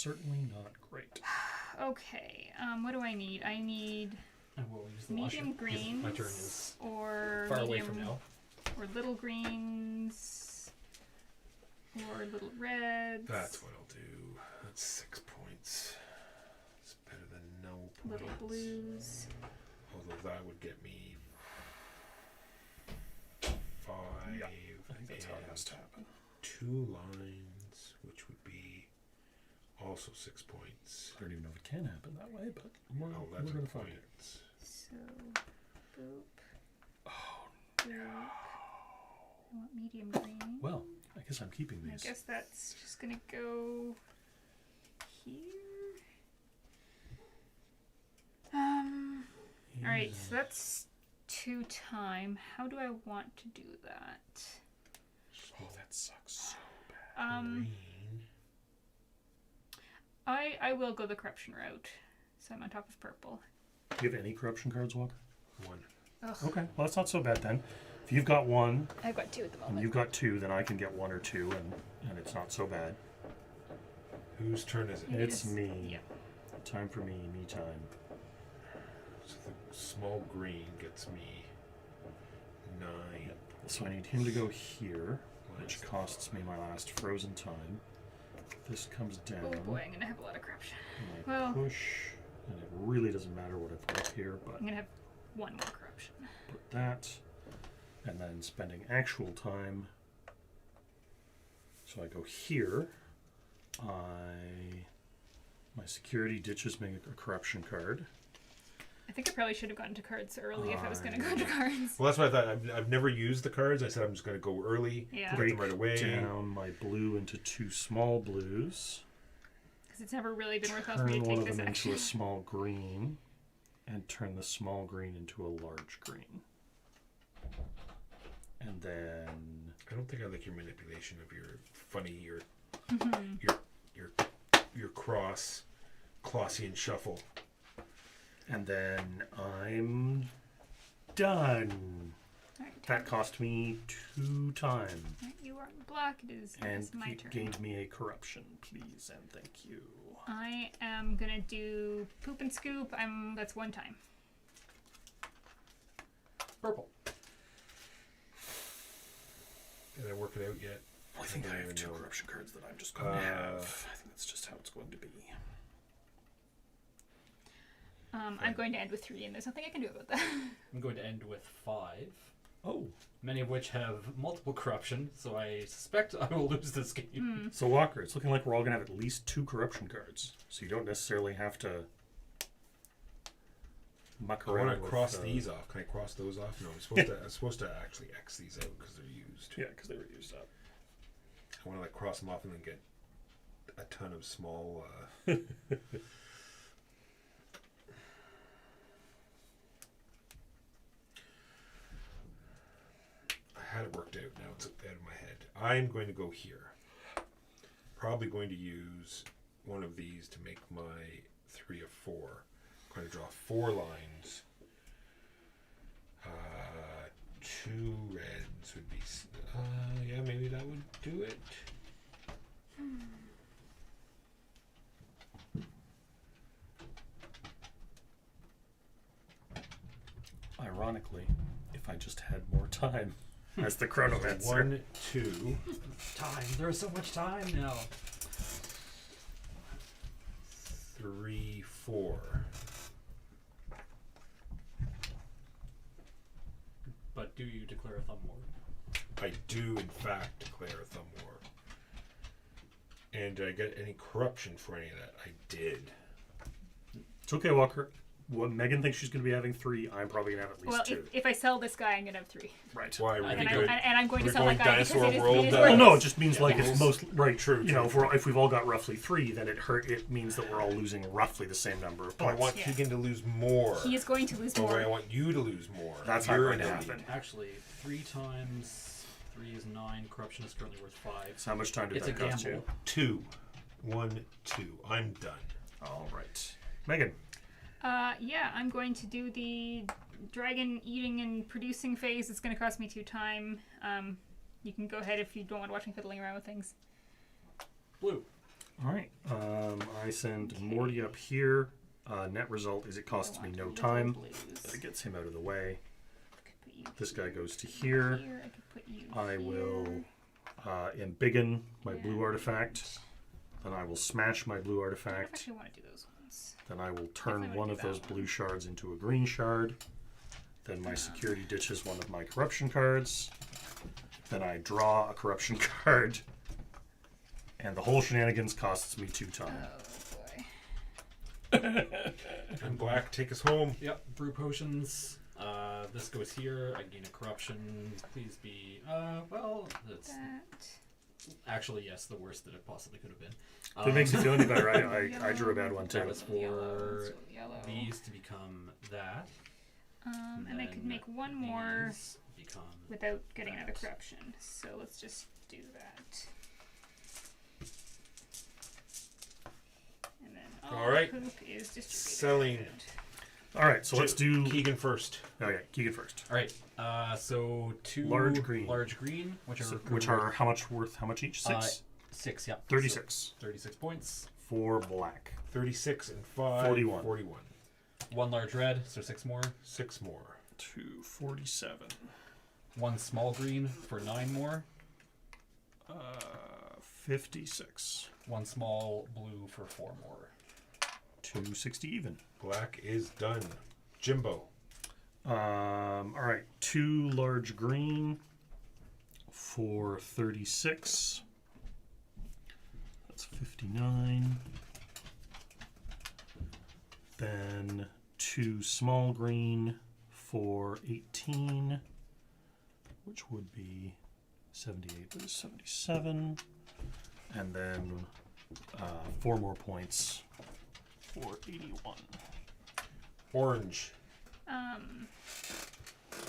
certainly not great. Okay. What do I need? I need I will use the medium washer, 'cause greens my turn is or far away medium, from now. or little greens or little reds. That's what I'll do. That's 6 points. It's better than no points. Little blues. Although that would get me 5. Yeah, I think that's how it has to happen. 2 lines, which would be also 6 points. I don't even know if it can happen that way, but we're Oh, that's going a to find point. it. So, boop. Oh, Boop. I want medium green. well, I guess I'm keeping I these. guess that's just gonna go here. Alright, so that's 2 time. How do I want to do that? Oh, that sucks so bad. Green. I will go the corruption route. So I'm on top of purple. Do you have any corruption cards, Walker? 1. Ugh. Okay, well, that's not so bad then. If you've got 1 I've got 2 at the and moment. you've got 2, then I can get 1 or 2, and it's not so bad. Whose turn is it? It It's is- me. yeah. Time for me time. So the small green gets me 9. So I need him to go here, which Last costs me my last frozen time. This comes down. Oh boy, I'm gonna have a lot of corruption. And I Well- push, and it really doesn't matter what I put up here, but I'm gonna have 1 more corruption. put that, and then spending actual time. So I go here. My security ditches me a corruption card. I think I probably should have gotten to cards early if I was gonna go to cards. Well, that's what I thought. I've never used the cards. I said I'm just going to go early, Yeah. get Break them right away. down my blue into 2 small blues. Because it's never really been worthwhile for me Turn to one take of this them into action. a small green, and turn the small green into a large green. And then I don't think I like your manipulation of your funny, your cross Clausian shuffle. and then I'm done. Alright, That cost me 2 time, Alright, you are in black. It is my and turn. gained me a corruption, please, and thank you. I am gonna do poop and scoop. That's 1 time. Purple. Did I work it out yet? I think I don't have even 2 know. corruption cards that I'm just going to have. I think that's just how it's going to be. I'm going to end with 3, and there's nothing I can do about that. I'm going to end with 5, Oh, many of which have multiple corruption, so I suspect I will lose this game. so Walker, it's looking like we're all going to have at least 2 corruption cards, so you don't necessarily have to muck I around. want to with, cross these off. Can I cross those off? No, I'm supposed to actually X these out because they're used. Yeah, because they were used up. I want to cross them off and then get a ton of small. I had it worked out. Now it's out of my head. I'm going to go here. Probably going to use one of these to make my 3 of 4. I'm going to draw 4 lines. 2 reds would be. Yeah, maybe that would do it. Ironically, if I just had more time as the chronomancer. 1, 2. Time. There is so much time now. 3, 4. But do you declare a thumb war? I do, in fact, declare a thumb war. And did I get any corruption for any of that? I did. It's okay, Walker. Well, Megan thinks she's going to be having 3. I'm probably going to have at least Well, 2. if I sell this guy, I'm gonna have 3. Right. Why are we I going think to I do would- it? And I'm going to We're sell going that guy dinosaur because it is world, worth Well, it. no, it just means Yeah, like it's rules. most right. True, You know, true, if we've all got roughly 3, then it means that we're all losing roughly the same number of Oh, I points. want Yeah. Keegan to lose more. He is going to lose Or I more. want you to lose more. That's not You're going to in the lead. happen. Actually, 3 times 3 is 9. Corruption is currently worth 5. So how much time did It's that a cost gamble. 2. 1, 2. I'm done. you? All right, Megan. Yeah, I'm going to do the dragon eating and producing phase. It's going to cost me 2 time. You can go ahead if you don't want to watch me fiddling around with things. Blue. All right. I send Morty up here. Net result is it costs me no time. But it gets him out of the way. This guy goes to here. I will embiggen my blue artifact. Then I will smash my blue I artifact. actually want to do those ones. Then I will Definitely turn wanna one do of that those one. blue shards into a green shard. Then my security ditches one of my corruption cards. Then I draw a corruption card. And the whole shenanigans costs me 2 time. Oh boy. And black, take us home. Yep, brew potions. This goes here. I gain a corruption. Please be. Well, that's That. actually yes, the worst that it possibly could have been. If it makes you feel any better, I drew a bad one That too. was Yellow, for so yellow. these to become that. And I could then make one more these become. without getting another that. corruption. So let's just do that. And then all Alright. poop is distributed. Selling. Alright, so let's do. Keegan first. Okay, Keegan first. All right. So 2 Large green. which are Which are how much worth? How much each? 6? 6. Yep. 36. So 36 points. For black. 36 and 5. 41. 41. 1 large red, so 6 more. 6 more. 247. 1 small green for 9 more. 56. 1 small blue for 4 more. 260 even. Black is done. Jimbo. Alright, 2 large green for 36. That's 59. Then 2 small green for 18, which would be 78, but it's 77. And then 4 more points for 81. Orange.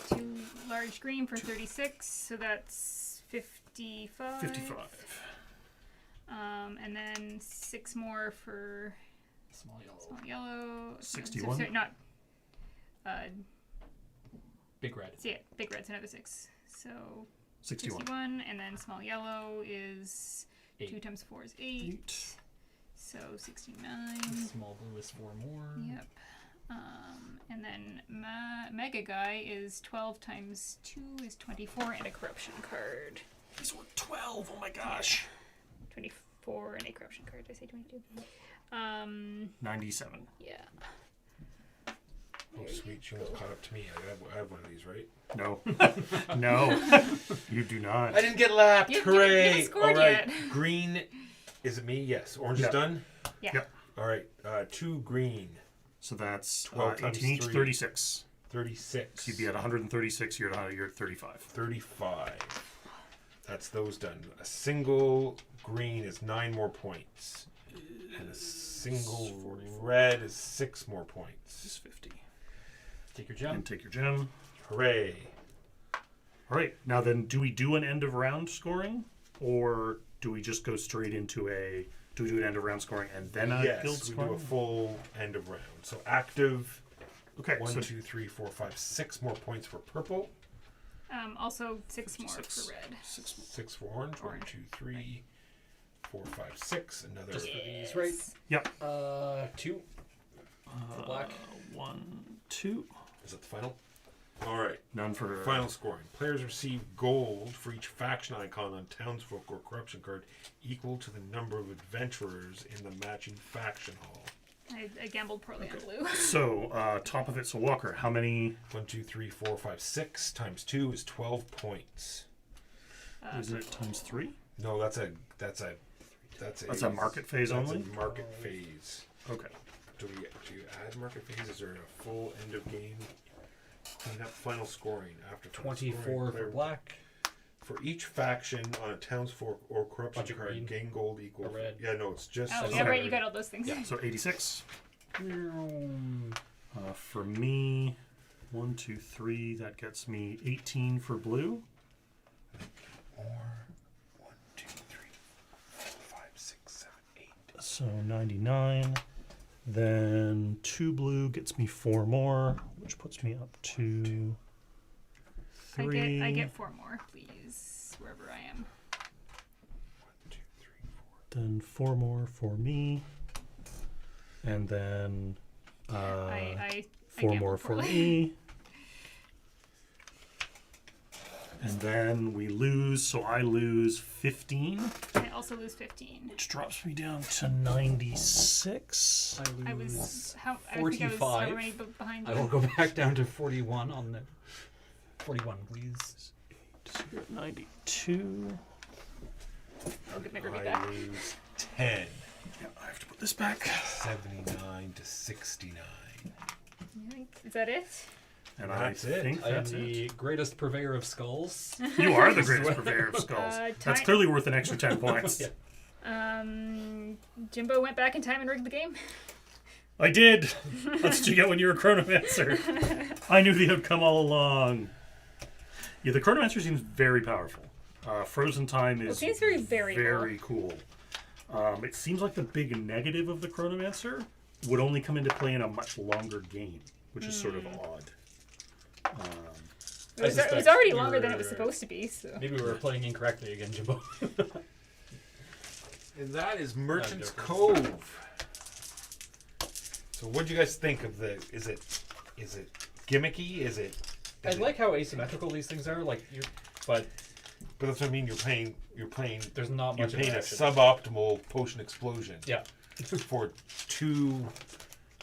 2 large green for 36, so that's 55. 55. And then 6 more for Small yellow. small yellow. 61? Sorry, not. Big red. So yeah, big red's another 6. So 61. 61, and then small yellow is 8. 2 times 4 is 8. So 69. Small blue is 4 more. Yep. And then Mega Guy is 12 times 2 is 24 and a corruption card. These were 12. Oh my gosh. 24 and a corruption card. Did I say 22? 97. Yeah. Oh, sweet. She almost caught up to me. I have one of these, right? No. No. You do not. I didn't get lapped. You Hooray. haven't scored All right. yet. Green. Is it me? Yes. Orange Yeah. is done? Yeah. Yep. All right. 2 green. So that's 12 times 18 each, 3. 36. 36. So you'd be at 136, you're at 35. 35. That's those done. A single green is 9 more points. And a single red is 6 more points. It's 50. Take your gem. And take your gem. Hooray. All right. Now then, do we do an end of round scoring? Or do we just go straight into a... Do we do an end of round scoring and then a guild Yes, we scoring? do a full end of round. So active, Okay, 1, so 2, 3, 4, 5, 6 more points for purple. Also 6 more 56. for red. 6 for orange. 1, Orange. 2, 3, 4, 5, 6. Another. Just for these, right? Yep. 2 for black. 1, 2. Is that the final? All right. None for... Final scoring. Players receive gold for each faction icon on townsfolk or corruption card equal to the number of adventurers in the matching faction hall. I gambled poorly on blue. So, top of it, so Walker, how many... 1, 2, 3, 4, 5, 6 times 2 is 12 points. Isn't it times 3? No, that's a That's a market phase that's only? a market phase. Okay. Do you add market phase? Is there a full end of game clean up final scoring after final 24 scoring? for Player- black. For each faction on a townsfolk or corruption Bunch of card, green. gain gold equal. A red. Yeah, no, it's just. Oh, That's yeah, okay. right, you got all those things. Yeah. So 86. For me, 1, 2, 3, that gets me 18 for blue. Or 1, 2, 3, 4, 5, 6, 7, 8. So 99. Then 2 blue gets me 4 more, which puts me up to 3. I get 4 more, please, wherever I am. 1, 2, 3, 4. Then 4 more for me. And then I 4 gamble more for poorly. me. And then we lose, so I lose 15, I also lose 15. which drops me down to 96. I was I think I was 45. how many behind I you? will go back down to 41 on the 41, please. So you're at 92. I'll get my Ruby I back. lose 10. Yeah, I have to put this back. 79 to 69. Is that it? And That's I it. think I am that's the it. greatest purveyor of skulls. You are the greatest purveyor of skulls. That's Ti- clearly worth an extra 10 points. Yeah. Jimbo went back in time and rigged the game. I did. That's what you get when you're a chronomancer. I knew the outcome all along. Yeah, the chronomancer seems very powerful. Frozen time is seems very variable. very cool. It seems like the big negative of the chronomancer would only come into play in a much longer game, which is sort of odd. It was suspect already longer than it was you're- supposed to be. So Maybe we were playing incorrectly again, Jimbo. And that is Merchant's different. Cove. So what do you guys think of the is it gimmicky? Is it I like how asymmetrical these things are. Like, but but that's what I mean, you're playing there's not you're much paying a interaction. suboptimal potion explosion Yeah, for 2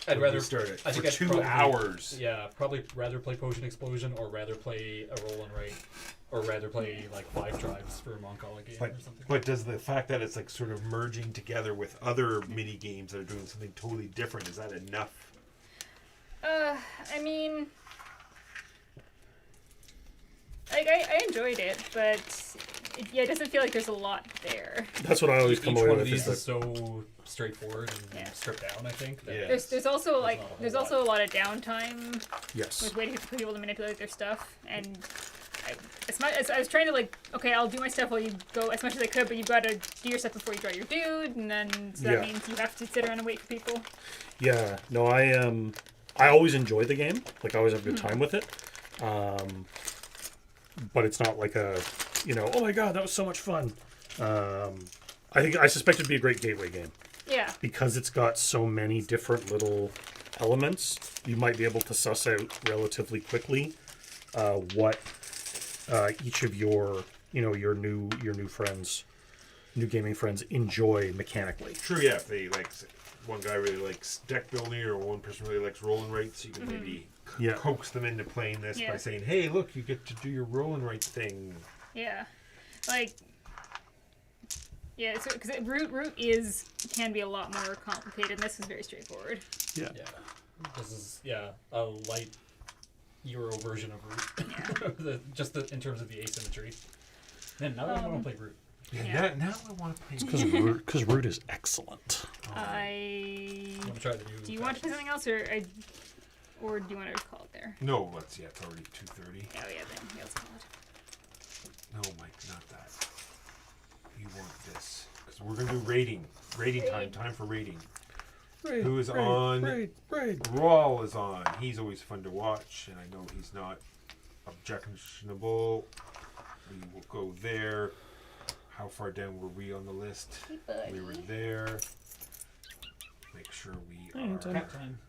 I'd rather start it I think for I'd 2 probably- hours. Yeah, probably rather play Potion Explosion or rather play a roll and write, or rather play like 5 tribes for a Moncala game But, or something. but does the fact that it's like sort of merging together with other mini games that are doing something totally different, is that enough? I mean, like I enjoyed it, but it doesn't feel like there's a lot there. That's what I always Each come one away of with. these Is is so straightforward and Yeah. stripped down. I think. that- Yeah. There's also like not a whole there's lot. also a lot of downtime yes. with waiting for people to manipulate their stuff, and as much as I was trying to like, okay, I'll do my stuff while you go as much as I could, but you've got to do your stuff before you draw your dude, and then so that Yeah. means you have to sit around and wait for people. Yeah. No, I always enjoy the game. Like I always have a good time with it. But it's not like a, oh my god, that was so much fun. I suspect it'd be a great gateway game Yeah. because it's got so many different little elements. You might be able to suss out relatively quickly what each of your your new gaming friends enjoy mechanically. True, yeah. If they like, one guy really likes deck building, or one person really likes rolling rights, you can maybe Yeah. coax them into playing this Yeah. by saying, "Hey, look, you get to do your rolling rights thing." Yeah. Like. Yeah, because root can be a lot more complicated, and this is very straightforward. Yeah. Yeah, this is a light Euro version of Root. In terms of the asymmetry. And now I want to play Root. Yeah. Now I want to play. Because root is excellent. I. I want to try the new. Do you want to do something else, or do you want to call it there? No, let's. Yeah, it's already 2:30. Oh yeah, then let's call it. No, Mike, not that. You want this because we're gonna do rating. Rating time. Time for rating. Who is on? Right. Rawl is on. He's always fun to watch, and I know he's not objectionable. We will go there. How far down were we on the list? We were there. Make sure we are Cat time.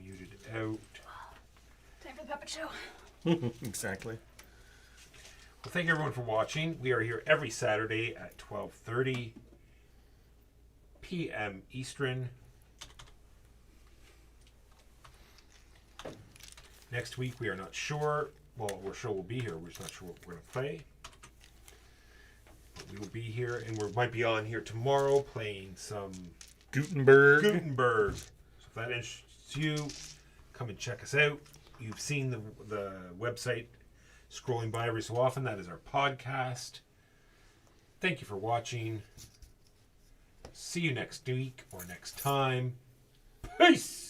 muted out. Time for the puppet show. Exactly. Well, thank you everyone for watching. We are here every Saturday at 12:30 p.m. Eastern. Next week, we are not sure. Well, we're sure we'll be here. We're just not sure what we're going to play. But we will be here, and we might be on here tomorrow playing some Gutenberg. So if that interests you, come and check us out. You've seen the website scrolling by every so often. That is our podcast. Thank you for watching. See you next week or next time. Peace!